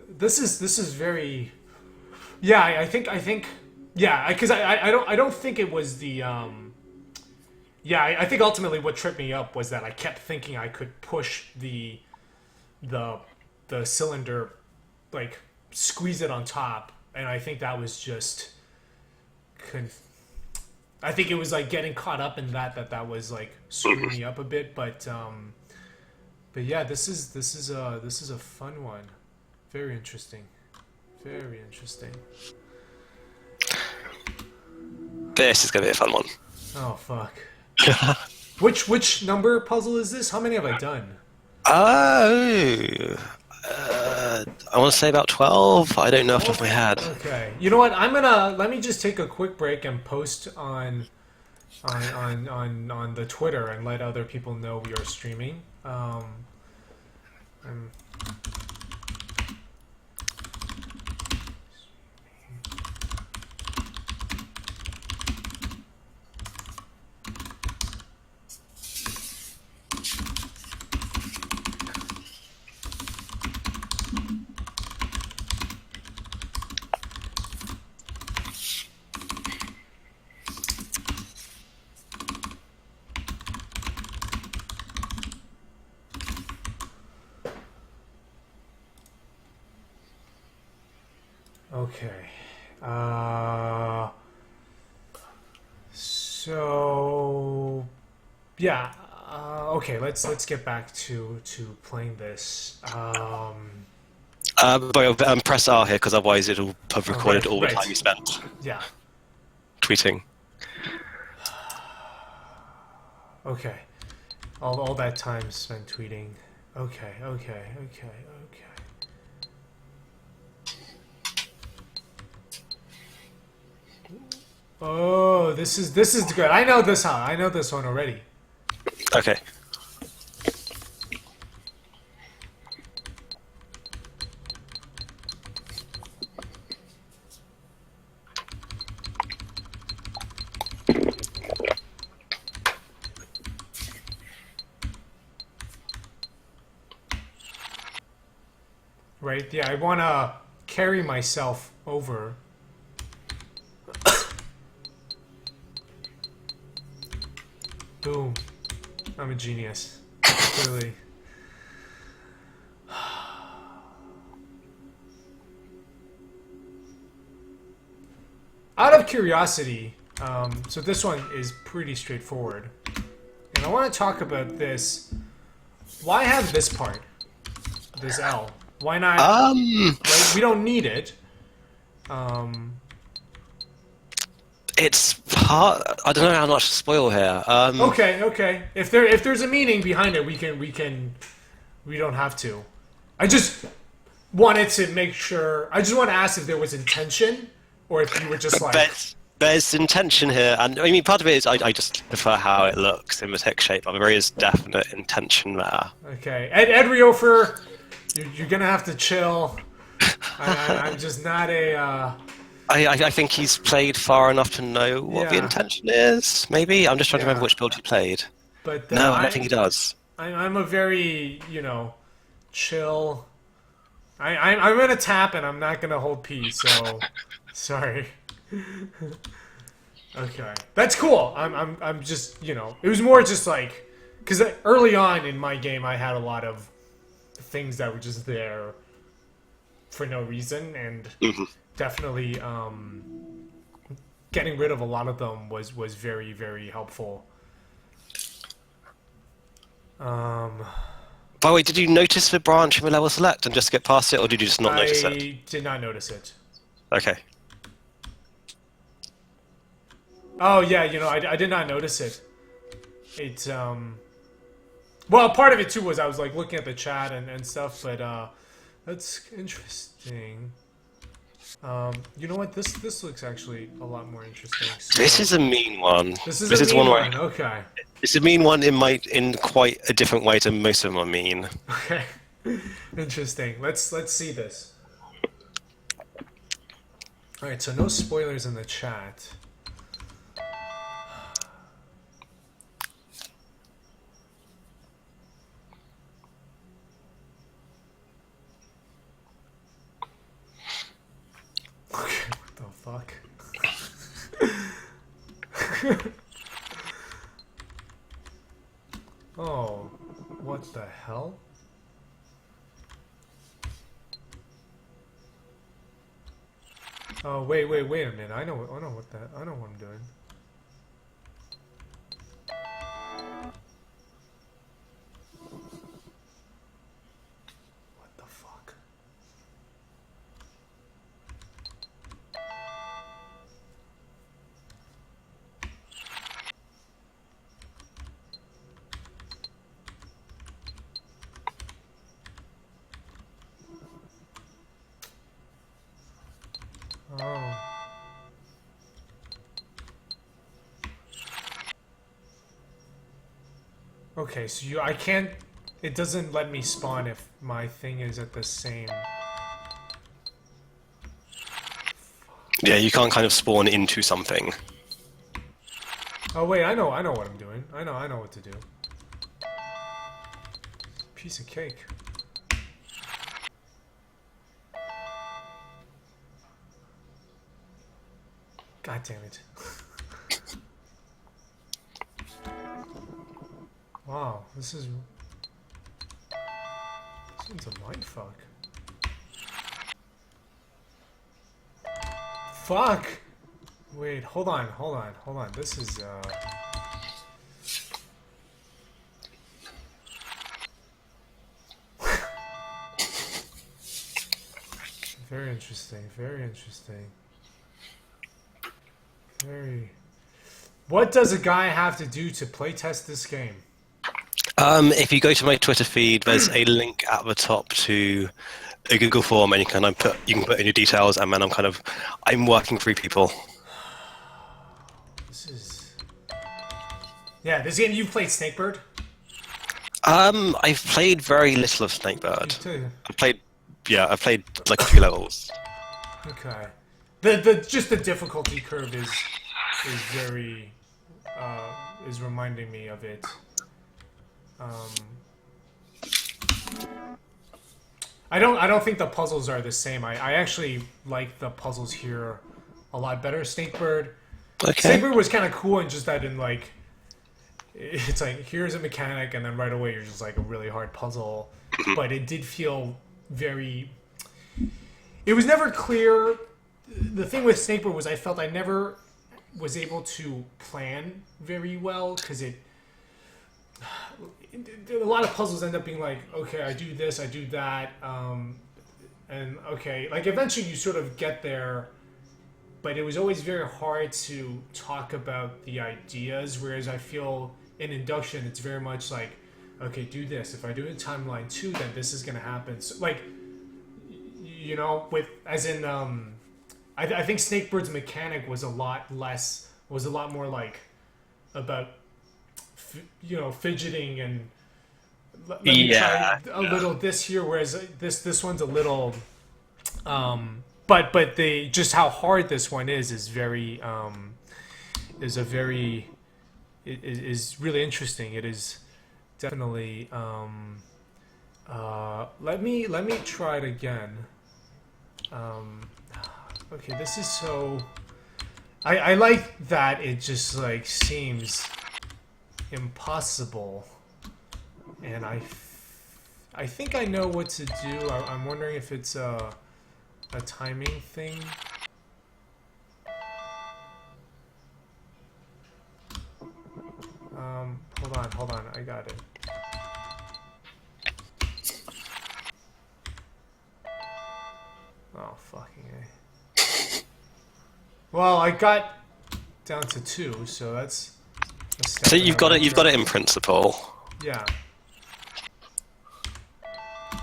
this is very. Yeah, I think. Yeah, because I don't think it was the. Yeah, I think ultimately what tripped me up was that I kept thinking I could push the cylinder, like squeeze it on top, and I think that was just. I think it was like getting caught up in that was like screwing me up a bit, but yeah, this is a fun one, very interesting, very interesting. This is gonna be a fun one. Oh fuck. Which number puzzle is this? How many have I done? Oh, I want to say about 12. I don't know off the top of my head. Okay. You know what? Let me just take a quick break and post on the Twitter and let other people know we are streaming. I'm- Okay. So yeah. Okay. Let's get back to playing this. But press R here because otherwise it'll have recorded all the right. time you spent Yeah. tweeting. Okay. All that time spent tweeting. Okay. Oh, this is good. I know this one. I know this one already. Okay. Right? Yeah, I want to carry myself over. Boom. I'm a genius. Clearly. Out of curiosity, so this one is pretty straightforward. And I want to talk about this. Why have this part? This L. Why not? Right? We don't need it. It's hard. I don't know how much to spoil here. Okay. If there's a meaning behind it, we don't have to. I just wanted to make sure. I just want to ask if there was intention, or if you were just like. There's intention here, and I mean, part of it is I just prefer how it looks in the tick shape, but there is definite intention there. Okay, Ed Riofer, you're gonna have to chill. I'm just not a. I think he's played far enough to know what the Yeah. intention is. Maybe I'm just trying to Yeah. remember which build he played. But No, I don't think he does. I'm a very chill. I'm gonna tap and I'm not gonna hold P. So sorry. Okay, that's cool. I'm just it was more just like because early on in my game I had a lot of things that were just there for no reason and definitely getting rid of a lot of them was very, very helpful. By the way, did you notice the branch in the level select and just get past it, or did you just not notice it? I did not notice it. Okay. Oh yeah, I did not notice it. It's well, part of it too was I was like looking at the chat and stuff, but that's interesting. You know what? This looks actually a lot more interesting. So This is a mean one. this is This a is one mean where one. Okay. it's a mean one in quite a different way to most of them are mean. Okay. Interesting. Let's see this. All right. So no spoilers in the chat. Okay. What the fuck? Oh, what the hell? Oh, wait a minute. I know what I'm doing. What the fuck? Oh. Okay, so I can't. It doesn't let me spawn if my thing is at the same. Yeah, you can't kind of spawn into something. Oh wait, I know what I'm doing. I know what to do. Piece of cake. God damn it. Wow, this is a mindfuck. Fuck! Wait, hold on. This is, very interesting, What does a guy have to do to playtest this game? If you go to my Twitter feed, there's a link at the top to a Google form, and you can put in your details, and then I'm working through people. This is... Yeah, this game, you've played Snakebird? I've played very little of Snakebird. I've played like a few levels. Okay. The just the difficulty curve is very is reminding me of it. I don't think the puzzles are the same. I actually like the puzzles here a lot better. Snakebird was kind of cool in just that it's like here's a mechanic and then right away you're just like a really hard puzzle. But it did feel very... It was never clear. The thing with Snakebird was I felt I never was able to plan very well because a lot of puzzles end up being like, okay, I do this, I do that, and okay, like eventually you sort of get there, but it was always very hard to talk about the ideas, whereas I feel in Induction it's very much like, okay, do this. If I do it in timeline 2, then this is going to happen. So, like, you know, I think Snakebird's mechanic was a lot more like about fidgeting and let me try a little this here, whereas this one's a little but just how hard this one is very is really interesting. It is definitely let me try it again. Okay, this is so... I like that it just, like, seems impossible. And I think I know what to do. I'm wondering if it's a timing thing. Hold on, I got it. Oh, fucking A. Well, I got down to 2, so that's a step. So you've got it in principle. Yeah.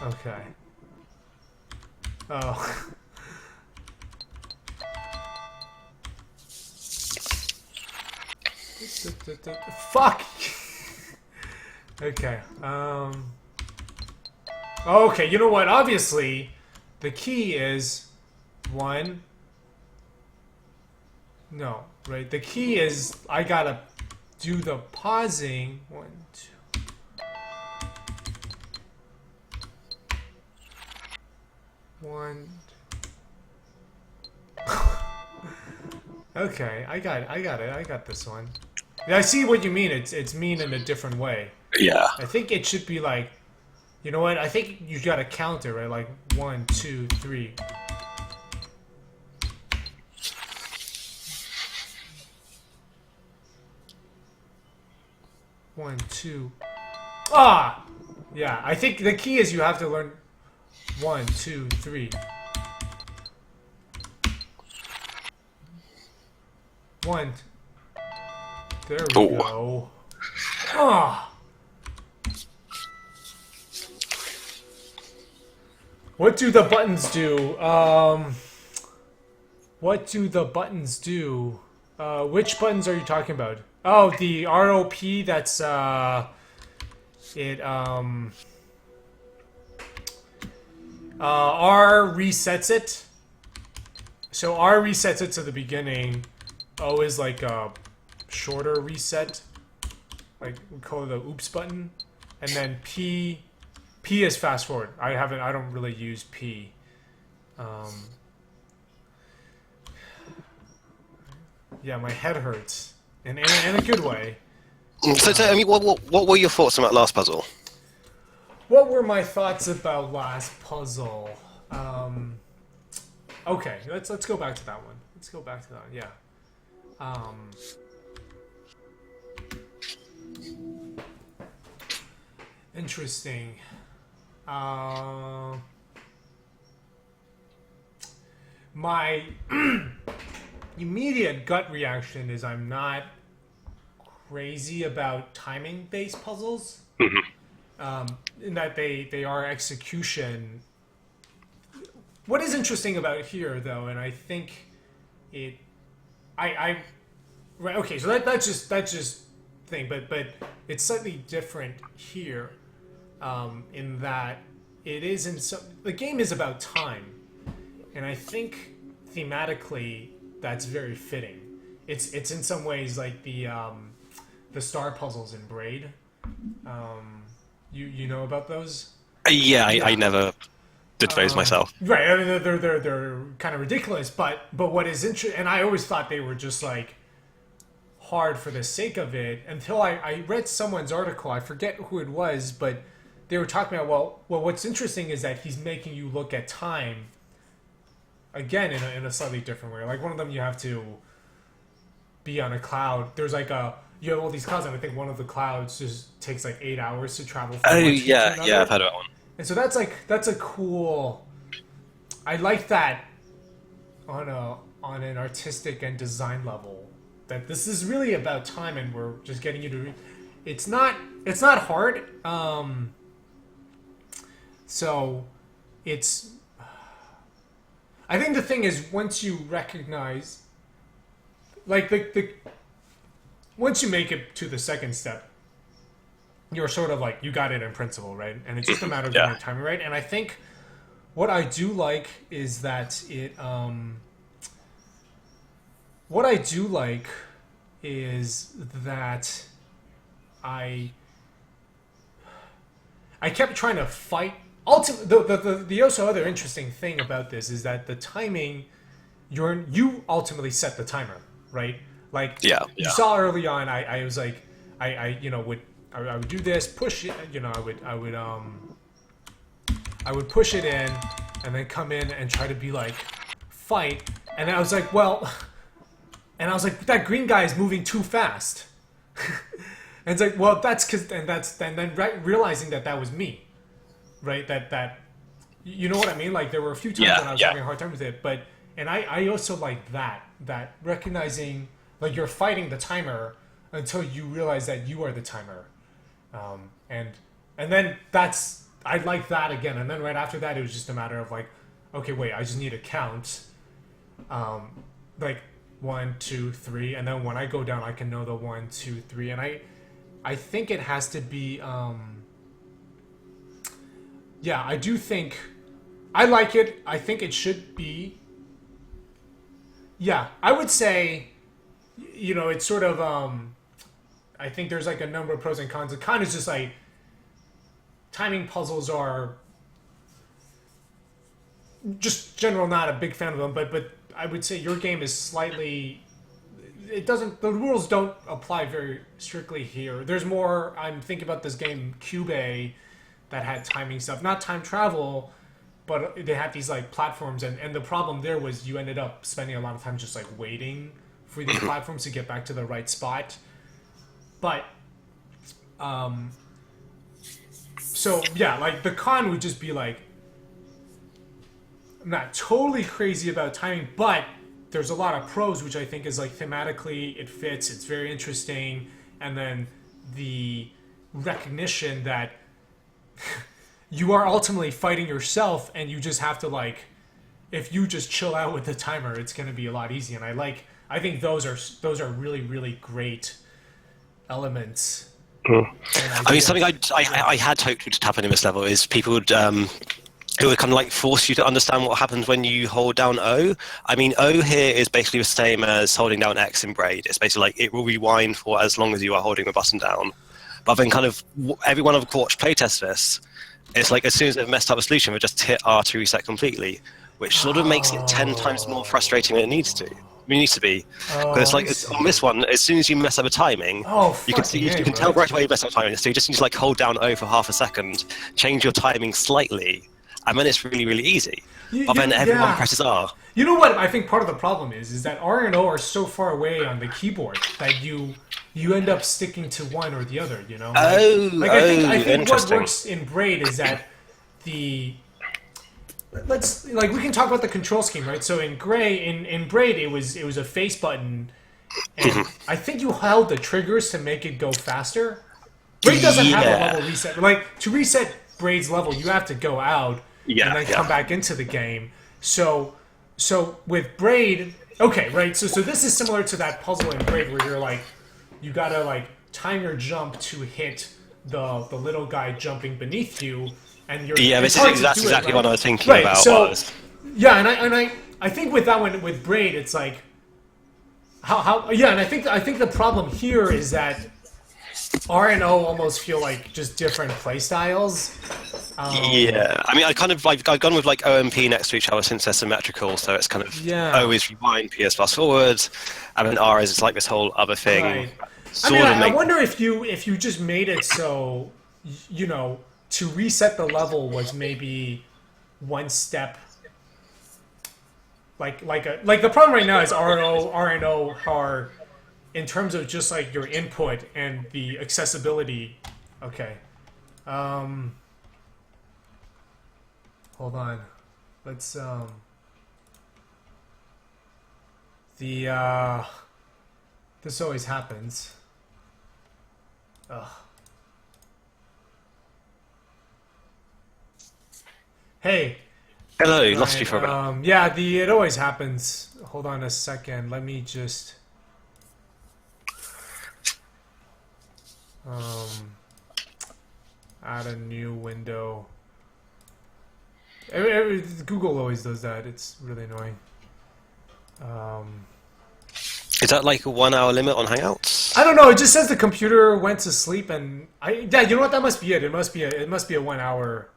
Okay. Oh. Fuck. Okay. Okay. You know what? Obviously, the key is one. No, right? The key is I gotta do the pausing. 1, 2. One. Okay, I got it. I got this one. Yeah, I see what you mean. It's mean in a different way. Yeah. I think it should be like, you know what? I think you gotta count it, right? Like 1, 2, 3. One, two. Ah! Yeah, I think the key is you have to learn 1, 2, 3. 1. There we go. Ah! What do the buttons do? What do the buttons do? Which buttons are you talking about? Oh, the ROP, that's, R resets it. So R resets it to the beginning. O is like a shorter reset. Like, we call it the oops button. And then P is fast forward. I don't really use P. Yeah, my head hurts. In a good way. So I mean, what were your thoughts on that last puzzle? What were my thoughts about last puzzle? Okay, let's go back to that one. Let's go back to that one. Yeah. Interesting. My immediate gut reaction is I'm not crazy about timing-based puzzles. In that they are execution. What is interesting about it here, though, and I think it, right, okay, so that's just thing, but it's slightly different here, in that it is the game is about time, and I think thematically that's very fitting. It's in some ways like the star puzzles in Braid. You know about those? Yeah, I never did those myself. Right, I mean, they're kind of ridiculous, but what is interesting, and I always thought they were just like hard for the sake of it until I read someone's article. I forget who it was, but they were talking about well, what's interesting is that he's making you look at time again in a slightly different way. Like one of them, you have to be on a cloud. There's like you have all these clouds, and I think one of the clouds just takes like 8 hours to travel from one street to another. Yeah, I've heard of that one. And so that's a cool. I like that on an artistic and design level. That this is really about time, and we're just getting you to. It's not hard. So it's. I think the thing is once you recognize, like the once you make it to the second step, you're sort of like, you got it in principle, right? And it's just a matter of getting your timing right. And I think what I do like is that it, what I do like is that I kept trying to fight. The also other interesting thing about this is that the timing, you ultimately set the timer, right? Like you saw early on, I was like, I would do this, push it, I would push it in, and then come in and try to be like, fight, and I was like, that green guy is moving too fast. And it's like, well, that's because, and then realizing that was me, right? That, you know what I mean? Like there were a few times when I was having a hard time with it, and I also like that recognizing, like you're fighting the timer until you realize that you are the timer. And then I like that again. And then right after that, it was just a matter of like, okay, wait, I just need to count. Like 1, 2, 3, and then when I go down, I can know the 1, 2, 3, and I think it has to be. Yeah, I do think I like it. I think it should be. Yeah, I would say, it's sort of. I think there's like a number of pros and cons. The con is just like timing puzzles are just general. Not a big fan of them, but I would say your game is slightly. It doesn't. The rules don't apply very strictly here. There's more. I'm thinking about this game Cube that had timing stuff, not time travel, but they had these like platforms, and the problem there was you ended up spending a lot of time just like waiting for these platforms to get back to the right spot. But, so yeah, like the con would just be like, I'm not totally crazy about timing, but there's a lot of pros, which I think is like thematically it fits, it's very interesting, and then the recognition that you are ultimately fighting yourself, and you just have to like, if you just chill out with the timer, it's going to be a lot easier. And I think those are really really great elements. I mean, something I had hoped would happen in this level is people would it would kind of like force you to understand what happens when you hold down O. I mean, O here is basically the same as holding down X in Braid. It's basically like it will rewind for as long as you are holding the button down. But then kind of every one of the courts playtest this. It's like as soon as they've messed up a solution, they just hit R to reset completely, which sort of makes it 10 times more frustrating than it needs to. It needs to be. Because it's like on this one, as soon as you mess up the timing, you can tell right away you mess up timing. So you just need to like hold down O for half a second, change your timing slightly, and then it's really, really easy. But then everyone presses R. You know what I think part of the problem is that R and O are so far away on the keyboard that you end up sticking to one or the other, I think what works in Braid is that we can talk about the control scheme, right? So in Braid it was a face button, and I think you held the triggers to make it go faster. Braid doesn't have a level reset. Like to reset Braid's level, you have to go out and then come back into the game. So with Braid, okay, right? So this is similar to that puzzle in Braid where you're like, you gotta like time your jump to hit the little guy jumping beneath you, and you're that's exactly what I was thinking about. So and I think with that one with Braid, it's like and I think the problem here is that R and O almost feel like just different play styles. I mean, I've gone with like O and P next to each other since they're symmetrical, so it's kind of O is rewind, P is fast forward, and then R is like this whole other thing. Right. I wonder if you just made it so, to reset the level was maybe one step. Like the problem right now is R and O are, in terms of just like your input and the accessibility. Okay. Hold on. Let's this always happens. Ugh. Hey. Hello, lost you for a minute. It always happens. Hold on a second. Let me just add a new window. Google always does that. It's really annoying. Is that like a 1 hour limit on Hangouts? I don't know. It just says the computer went to sleep, and you know what? That must be it. It must be a 1 hour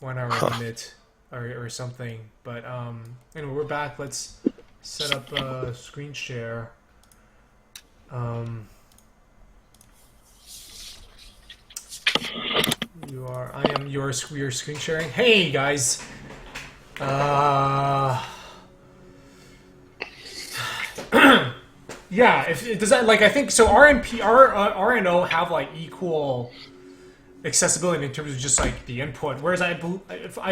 limit or something. But anyway, we're back. Let's set up a screen share. I am your screen sharing. Hey guys. Yeah, does that, like, I think so. R and O have like equal accessibility in terms of just like the input. Whereas I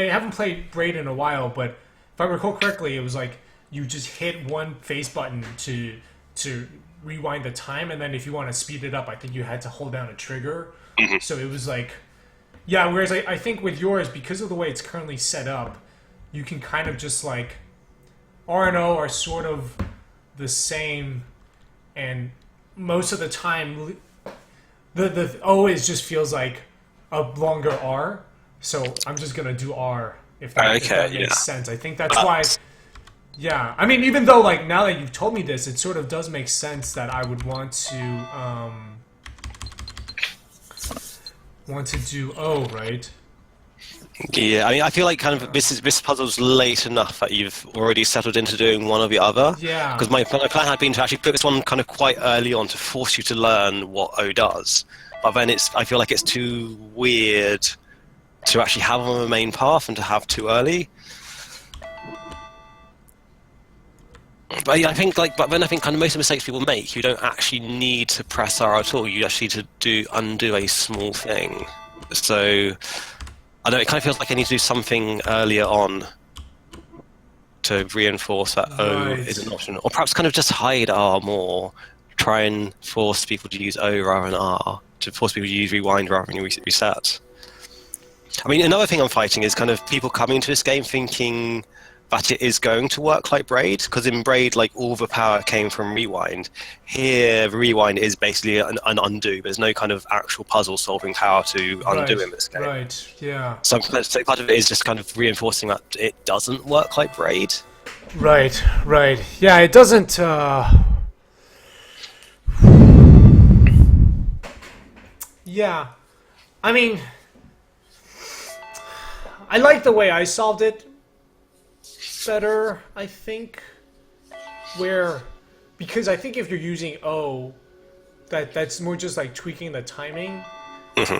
haven't played Braid in a while, but if I recall correctly, it was like you just hit one face button to rewind the time, and then if you want to speed it up, I think you had to hold down a trigger. So it was like, yeah. Whereas I think with yours, because of the way it's currently set up, you can kind of just like R and O are sort of the same, and most of the time, the O is just feels like a longer R. So I'm just gonna do R if that Okay, makes yeah. sense. I think that's why. Yeah, I mean, even though like now that you've told me this, it sort of does make sense that I would want to do O, right? Yeah, I mean, I feel like kind of this puzzle's late enough that you've already settled into doing one or the other. Yeah. Because my plan had been to actually put this one kind of quite early on to force you to learn what O does. But then I feel like it's too weird to actually have on the main path and to have too early. But yeah, but then I think kind of most of the mistakes people make, you don't actually need to press R at all. You actually need to undo a small thing. So I know it kind of feels like I need to do something earlier on to reinforce that O is an option, or perhaps kind of just hide R more. Try and force people to use O rather than R, to force people to use rewind rather than reset. I mean, another thing I'm fighting is kind of people coming to this game thinking that it is going to work like Braid, because in Braid, like, all the power came from rewind. Here, rewind is basically an undo. There's no kind of actual puzzle-solving power to undo in this game. Right, yeah. So part of it is just kind of reinforcing that it doesn't work like Braid. Right, right. Yeah, it doesn't. Yeah, I mean, I like the way I solved it better, I think. Because I think if you're using O, that's more just like tweaking the timing,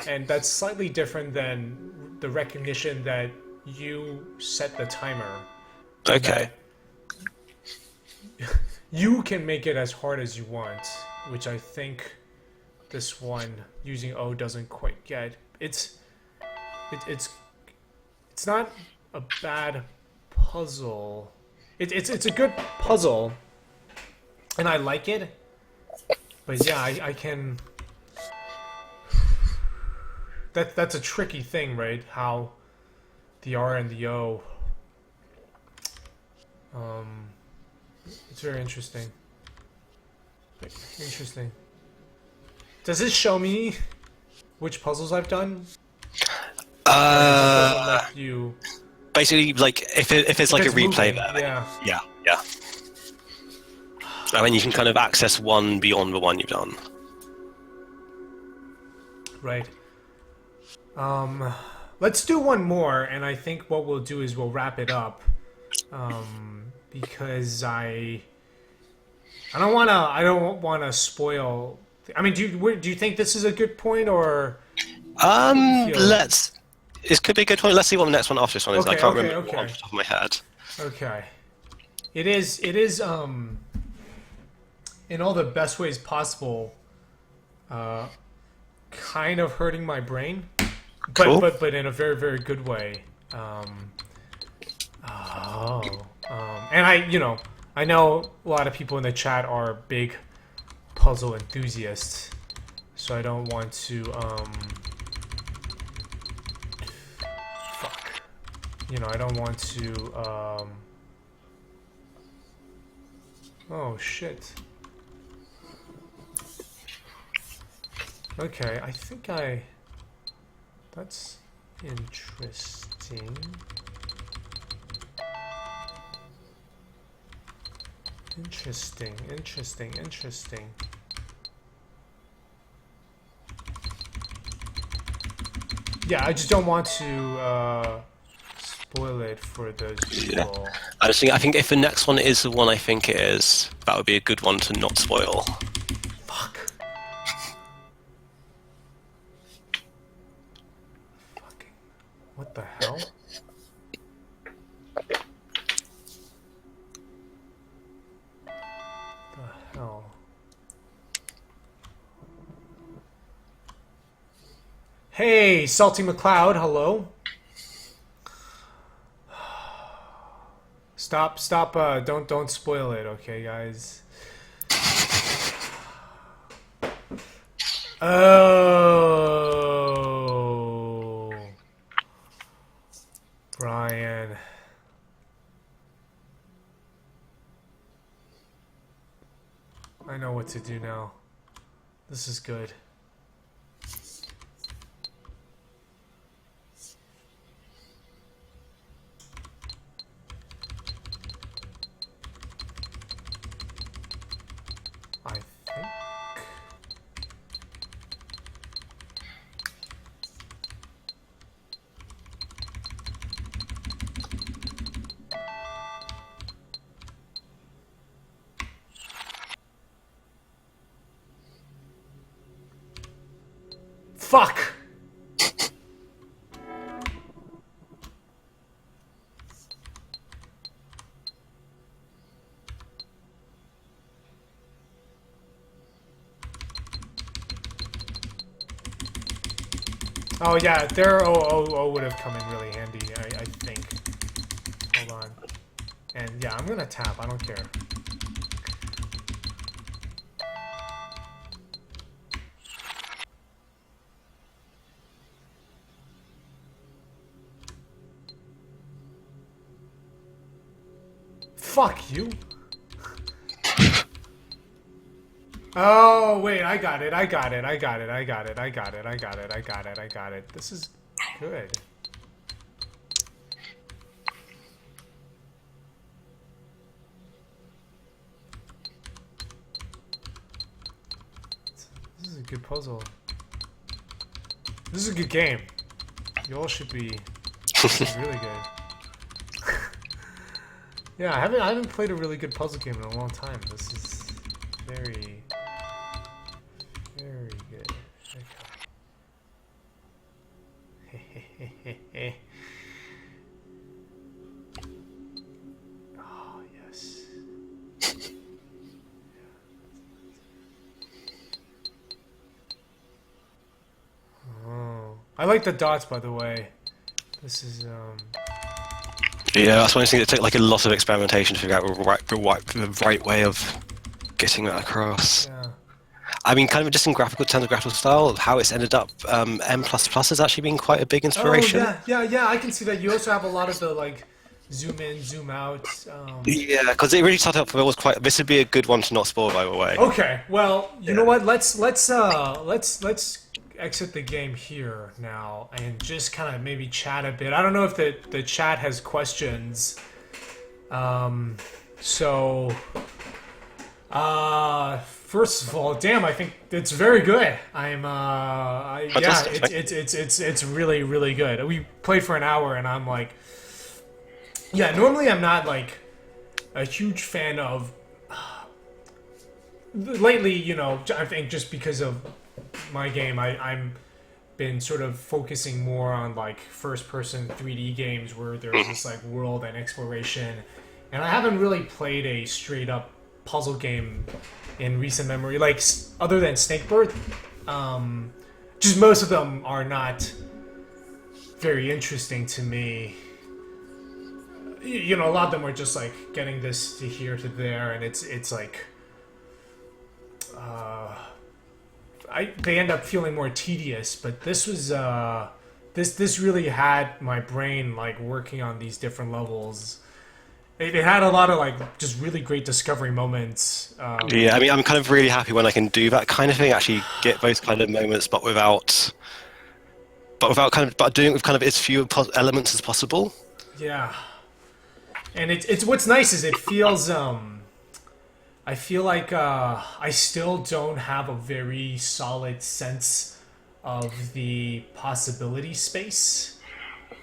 and that's slightly different than the recognition that you set the timer. Okay. You can make it as hard as you want, which I think this one using O doesn't quite get. It's not a bad puzzle. It's a good puzzle, and I like it. But yeah, I can. That's a tricky thing, right? How the R and the O. It's very interesting. Interesting. Does this show me which puzzles I've done? Doesn't let you. Basically, like if it's like a replay moving, there, yeah. I mean, you can kind of access one beyond the one you've done. Right. Let's do one more, and I think what we'll do is we'll wrap it up. Because I don't wanna spoil. I mean, do you think this is a good point, or? This could be a good point. Let's see what the next one after this one is. I can't remember what off the top of my head. Okay. It is in all the best ways possible, kind of hurting my brain, Cool. but in a very, very good way. And I know a lot of people in the chat are big puzzle enthusiasts, so I don't want to, I don't want to, oh shit. Okay, I think that's interesting. Interesting. Yeah, I just don't want to spoil it for those people. I think if the next one is the one I think it is, that would be a good one to not spoil. Fuck. Fucking. What the hell? Hey, Salty McCloud, hello. Stop, don't spoil it, okay, guys? Oh. Brian. I know what to do now. This is good. I think... Fuck! Oh yeah, their O would have come in really handy, I think. Hold on. And yeah, I'm gonna tap, I don't care. Fuck you. Oh, wait, I got it. This is good. This is a good puzzle. This is a good game. You all should be really good. Yeah, I haven't played a really good puzzle game in a long time. This is very good. Okay. Oh, yes. Oh. I like the dots, by the way. This is, Yeah, that's one thing that take like a lot of experimentation to figure out the right way of getting that across. yeah. I mean, kind of just in terms of graphical style, how it's ended up, M++ has actually been quite a big inspiration. Oh, yeah, I can see that. You also have a lot of the, like, zoom in, zoom out. Yeah, because it really started off with this would be a good one to not spoil, by the way. Okay, well, you know what? Let's exit the game here now and just kind of maybe chat a bit. I don't know if the chat has questions. First of all, damn, I think it's very good. Yeah, it's really, really good. We played for an hour and I'm like, yeah, normally I'm not like a huge fan of, lately, you know, I think just because of my game, I'm been sort of focusing more on like first-person 3D games where there's this like world and exploration, and I haven't really played a straight-up puzzle game in recent memory, like other than Snakebird. Just most of them are not very interesting to me. You know, a lot of them are just like getting this to here to there, and it's like. They end up feeling more tedious, but this was this really had my brain like working on these different levels. It had a lot of like just really great discovery moments. Yeah, I mean, I'm kind of really happy when I can do that kind of thing, actually get those kind of moments, but without doing it with kind of as few elements as possible. Yeah, and it's what's nice is it feels. I feel like I still don't have a very solid sense of the possibility space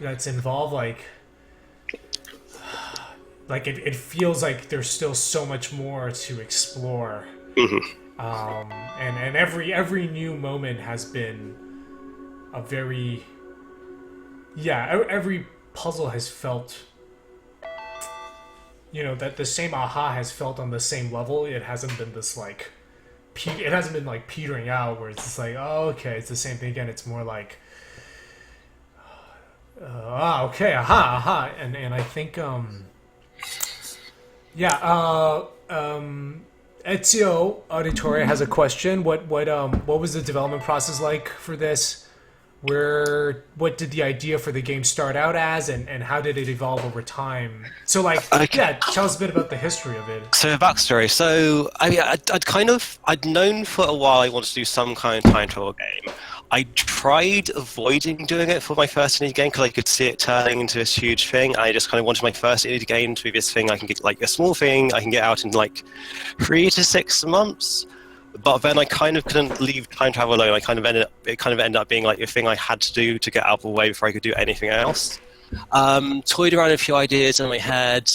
that's involved. Like it feels like there's still so much more to explore. And every new moment has been a very every puzzle has felt. You know, that the same aha has felt on the same level. It hasn't been this like, it hasn't been like petering out where it's just like, oh, okay, it's the same thing again. It's more like, okay, aha, and I think, Ezio Auditore has a question. What was the development process like for this? what did the idea for the game start out as, and how did it evolve over time? So, like, Okay. yeah, tell us a bit about the history of it. So backstory. So I mean, I'd known for a while I wanted to do some kind of time travel game. I tried avoiding doing it for my first indie game because I could see it turning into this huge thing. I just kind of wanted my first indie game to be this thing I can get, like a small thing I can get out in like 3 to 6 months. But then I kind of couldn't leave time travel alone. It kind of ended up being like a thing I had to do to get out of the way before I could do anything else. Toyed around a few ideas in my head.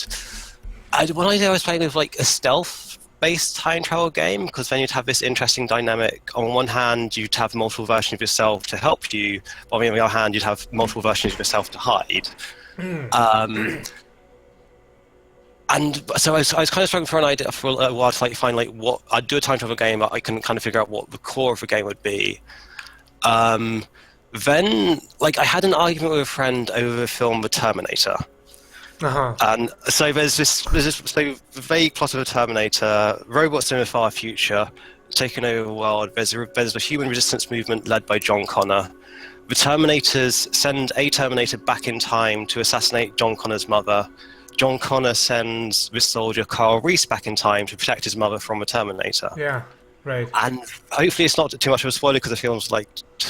One idea I was playing with like a stealth-based time travel game, because then you'd have this interesting dynamic. On one hand, you'd have multiple versions of yourself to help you, but on the other hand, you'd have multiple versions of yourself to hide. And so I was kind of struggling for an idea for a while to like find like what I'd do a time travel game. I can kind of figure out what the core of the game would be. Then like I had an argument with a friend over the film The Terminator. Uh-huh. And so there's this so vague plot of a Terminator, robots in the far future, taking over the world. There's a human resistance movement led by John Connor. The Terminators send a Terminator back in time to assassinate John Connor's mother. John Connor sends this soldier Carl Reese back in time to protect his mother from the Terminator. Yeah, right. And hopefully it's not too much of a spoiler because the film's like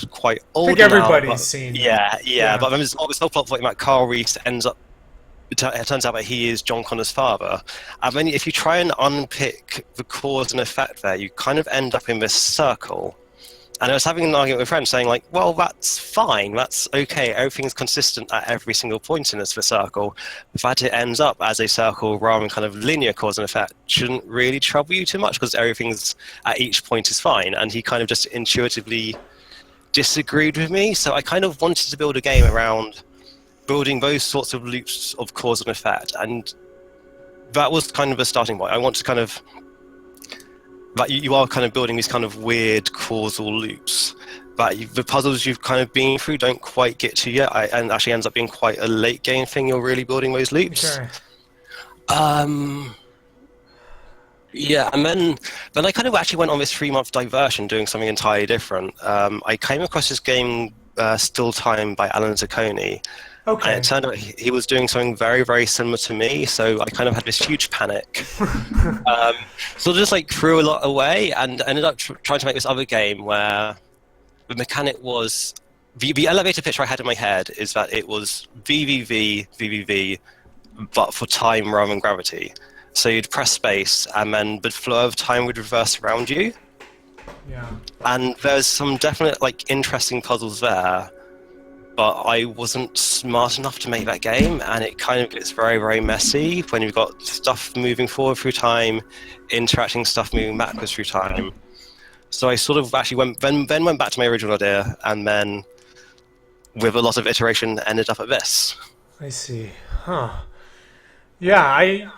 quite I old think now. everybody's seen. Yeah. But then there's this whole plot point about Carl Reese ends up. It turns out that he is John Connor's father. And then if you try and unpick the cause and effect there, you kind of end up in this circle. And I was having an argument with a friend saying, like, well, that's fine, that's okay, everything's consistent at every single point in this circle. The fact it ends up as a circle rather than kind of linear cause and effect shouldn't really trouble you too much because everything's at each point is fine. And he kind of just intuitively disagreed with me. So I kind of wanted to build a game around building those sorts of loops of cause and effect. And that was kind of a starting point. I want to kind of that you are kind of building these kind of weird causal loops that the puzzles you've kind of been through don't quite get to yet, and actually ends up being quite a late game thing. You're really building those loops. Okay. Yeah, and then I kind of actually went on this 3-month diversion doing something entirely different. I came across this game, Still Time by Alan Zacconi. Okay. And it turned out he was doing something very, very similar to me, so I kind of had this huge panic. So I just like threw a lot away and ended up trying to make this other game where the mechanic was... The elevator pitch I had in my head is that it was VVV, but for time rather than gravity. So you'd press space, and then the flow of time would reverse around you. Yeah. And there's some definite like interesting puzzles there. But I wasn't smart enough to make that game, and it kind of gets very, very messy when you've got stuff moving forward through time, interacting stuff moving backwards through time. So I sort of actually went back to my original idea, and then with a lot of iteration ended up at this. I see. Huh. Yeah,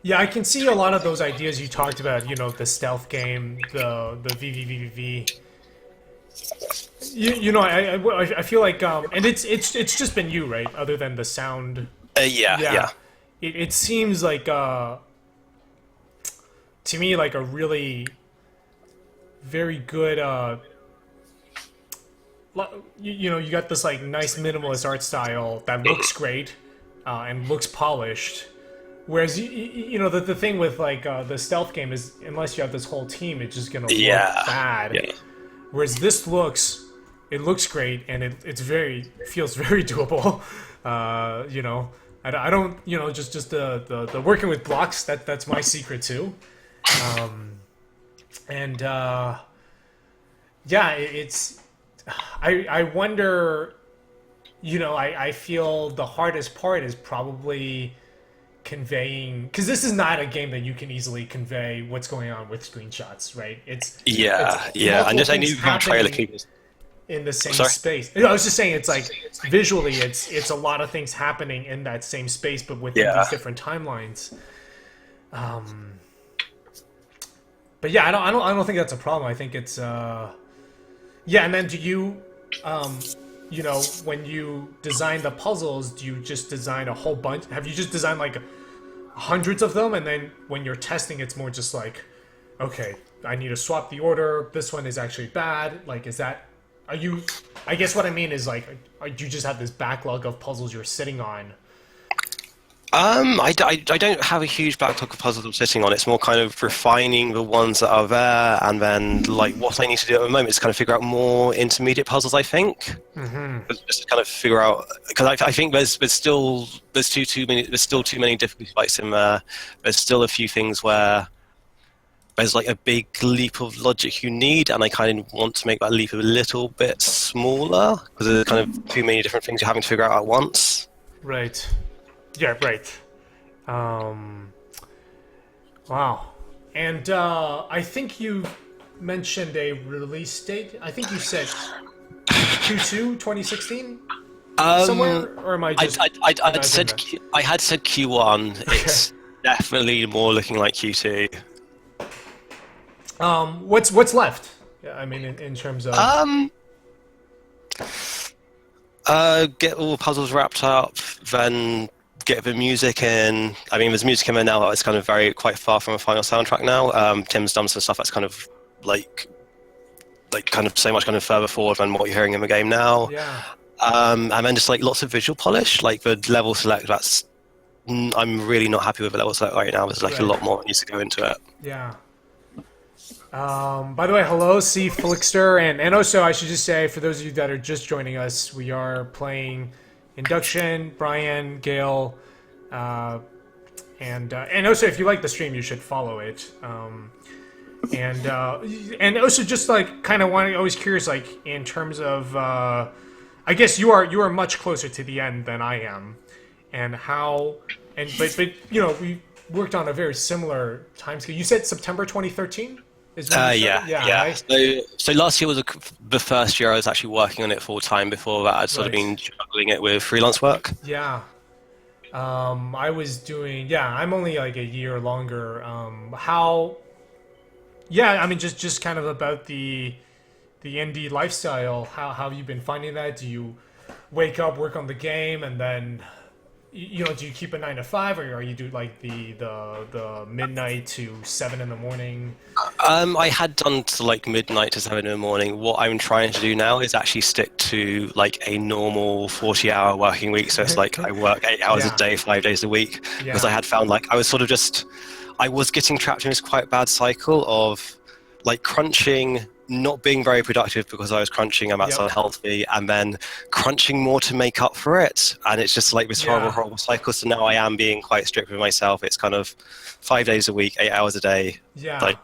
Yeah, I can see a lot of those ideas you talked about, you know, the stealth game, the VVVVV. You know, I feel like and it's just been you, right? Other than the sound. Yeah. It seems like to me like a really very good you know, you got this like nice minimalist art style that looks great and looks polished. Whereas you know the thing with like the stealth game is unless you have this whole team, it's just gonna look bad. Yeah. Whereas this looks great and it feels very doable. You know, I don't, you know, just the working with blocks, that's my secret too. And yeah, it's I wonder, you know, I feel the hardest part is probably conveying, because this is not a game that you can easily convey what's going on with screenshots, right? It's and just I knew from trailer clips in the same space. I was just saying, it's like visually, it's a lot of things happening in that same space, but within these different timelines. But yeah, I don't think that's a problem. I think it's yeah. And then do you, you know, when you design the puzzles, do you just design a whole bunch? Have you just designed like hundreds of them, and then when you're testing, it's more just like, okay, I need to swap the order. This one is actually bad. Like, is that? Are you? I guess what I mean is like, you just have this backlog of puzzles you're sitting on. I don't have a huge backlog of puzzles I'm sitting on. It's more kind of refining the ones that are there, and then like what I need to do at the moment is kind of figure out more intermediate puzzles. I think just to kind of figure out, because I think there's still too many difficult fights in there. There's still a few things where there's like a big leap of logic you need, and I kind of want to make that leap a little bit smaller because there's kind of too many different things you're having to figure out at once. Right. Yeah, right. Wow. And I think you mentioned a release date. I think you said Q2 2016 somewhere, or am I just? I had said Q1. Okay. It's definitely more looking like Q2. What's left? Yeah, I mean, in terms of. Get all the puzzles wrapped up, then get the music in. I mean, there's music in there now that is kind of quite far from a final soundtrack now. Tim's done some stuff that's kind of like kind of so much kind of further forward than what you're hearing in the game now. Yeah. And then just like lots of visual polish, like the level select. I'm really not happy with the level select right now. There's like a lot more that needs to go into it. Yeah. By the way, hello, C. Flickster, and also I should just say, for those of you that are just joining us, we are playing Induction, Brian, Gail, and also if you like the stream, you should follow it. And also just like kind of always curious, like in terms of, I guess you are much closer to the end than I am, and how, but you know, we worked on a very similar time scale. You said September 2013. Yeah. So last year was the first year I was actually working on it full time. Before that, I'd sort of been juggling it with freelance work. Yeah. I was doing. Yeah, I'm only like a year longer. How? Yeah, I mean, just kind of about the indie lifestyle. How have you been finding that? Do you wake up, work on the game, and then you know, do you keep a 9 to 5, or you do like the midnight to 7 in the morning? I had done to like midnight to 7 in the morning. What I'm trying to do now is actually stick to like a normal 40-hour working week. So it's like I work 8 hours a day, 5 days a week, because I had found like I was getting trapped in this quite bad cycle of like crunching, not being very productive because I was crunching and that's unhealthy, and then crunching more to make up for it, and it's just like this horrible cycle. So now I am being quite strict with myself. It's kind of 5 days a week, 8 hours a day, like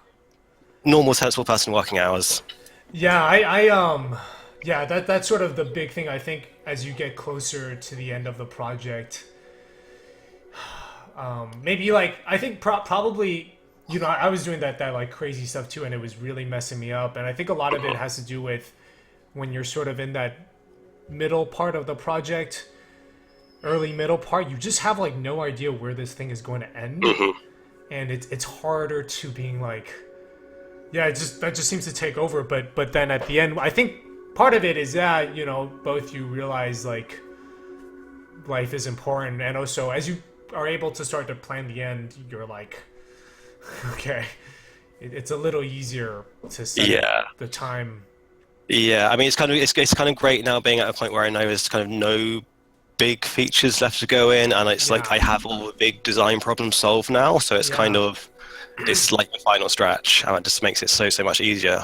normal sensible person working hours. That's sort of the big thing, I think, as you get closer to the end of the project. Maybe like I think probably, you know, I was doing that like crazy stuff too, and it was really messing me up. And I think a lot of it has to do with when you're sort of in that middle part of the project, early middle part, you just have like no idea where this thing is going to end, and it's harder to being like, that just seems to take over. But then at the end, I think part of it is that, you know, both you realize like life is important, and also as you are able to start to plan the end, you're like, okay, it's a little easier to set the time. Yeah, I mean, it's kind of great now being at a point where I know there's kind of no big features left to go in, and it's like I have all the big design problems solved now, so it's kind of, it's like the final stretch, and it just makes it so much easier.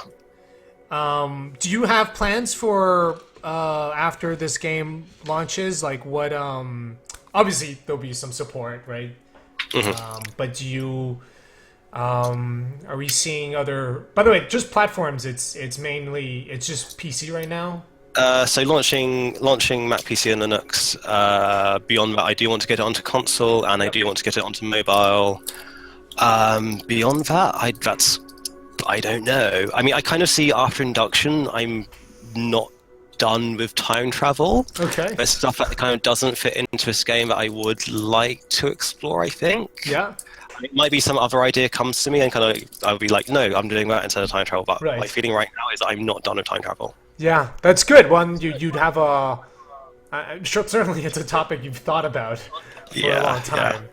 Do you have plans for after this game launches? Like what? Obviously there'll be some support, right? But do you? Are we seeing other? By the way, just platforms. It's just PC right now. So launching Mac, PC, and Linux. Beyond that, I do want to get it onto console, and I do want to get it onto mobile. Beyond that, I don't know. I mean, I kind of see after Induction, I'm not done with time travel. Okay. There's stuff that kind of doesn't fit into this game that I would like to explore, I think. Yeah. It might be some other idea comes to me and kind of I'll be like, no, I'm doing that instead of time travel. But my feeling right now is I'm not done with time travel. Yeah, that's good. One, you'd have I'm sure certainly it's a topic you've thought about for a long time.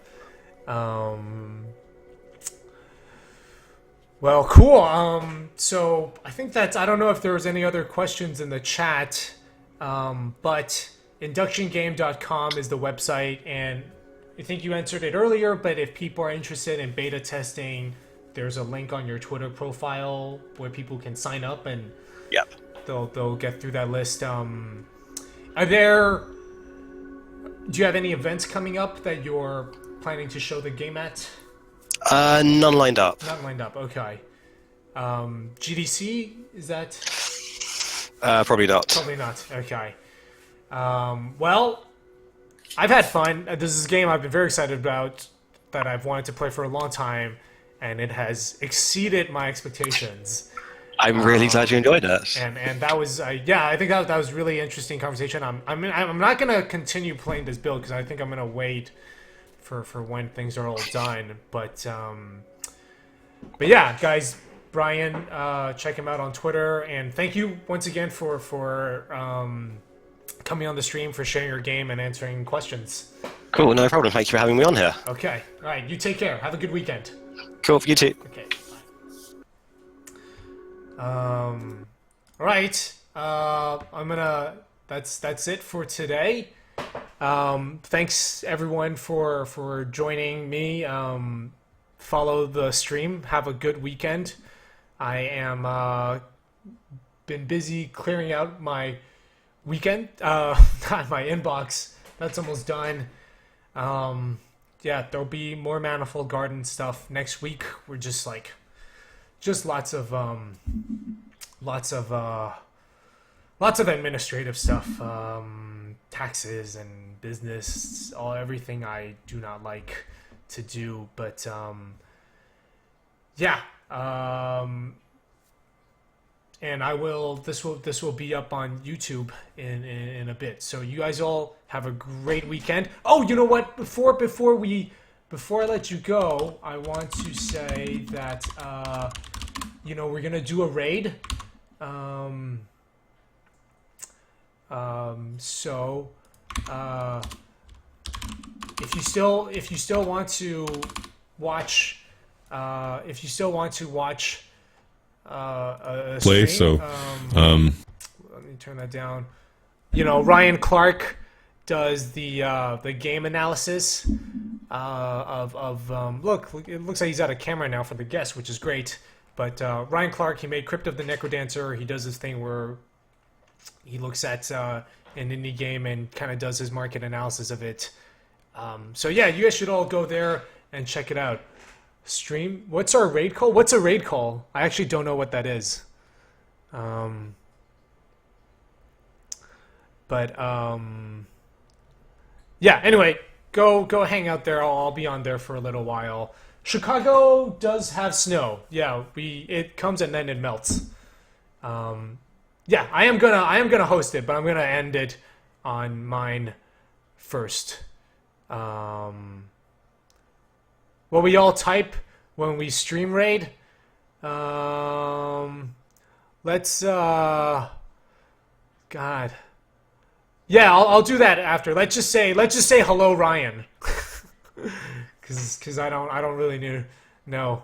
Well, cool. So I think that's. I don't know if there was any other questions in the chat, but inductiongame.com is the website, and I think you answered it earlier. But if people are interested in beta testing, there's a link on your Twitter profile where people can sign up, and Yep. they'll get through that list. Are there? Do you have any events coming up that you're planning to show the game at? None lined up. Not lined up. Okay. GDC, is that? Probably not. Probably not. Okay. Well, I've had fun. This is a game I've been very excited about that I've wanted to play for a long time, and it has exceeded my expectations. I'm really glad you enjoyed it. And that was yeah, I think that was really interesting conversation. I'm not gonna continue playing this build because I think I'm gonna wait for when things are all done. But yeah, guys, Brian, check him out on Twitter, and thank you once again for coming on the stream, for sharing your game and answering questions. Cool, no problem. Thank you for having me on here. Okay, all right, you take care. Have a good weekend. Cool, you too. Okay. All right. I'm gonna. That's it for today. Thanks everyone for joining me. Follow the stream. Have a good weekend. I am been busy clearing out my weekend. Not my inbox. That's almost done. Yeah, there'll be more Manifold Garden stuff next week. We're just lots of administrative stuff, taxes and business, everything I do not like to do. But yeah, and I will. This will be up on YouTube in a bit. So you guys all have a great weekend. Oh, you know what? Before I let you go, I want to say that we're gonna do a raid. So if you still want to watch a play, stream, let me turn that down. Ryan Clark does the game analysis look, it looks like he's out of camera now for the guest, which is great. But Ryan Clark, he made Crypt of the Necrodancer. He does this thing where he looks at an indie game and kind of does his market analysis of it. So yeah, you guys should all go there and check it out. Stream. What's our raid call? What's a raid call? I actually don't know what that is. Yeah. Anyway, go hang out there. I'll be on there for a little while. Chicago does have snow. Yeah, it comes and then it melts. Yeah, I am gonna host it, but I'm gonna end it on mine first. What we all type when we stream raid. Let's God. Yeah, I'll do that after. Let's just say hello, Ryan. Because I don't really know.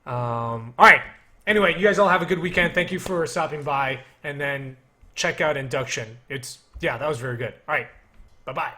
All right. Anyway, you guys all have a good weekend. Thank you for stopping by, and then check out Induction. That was very good. All right. Bye-bye.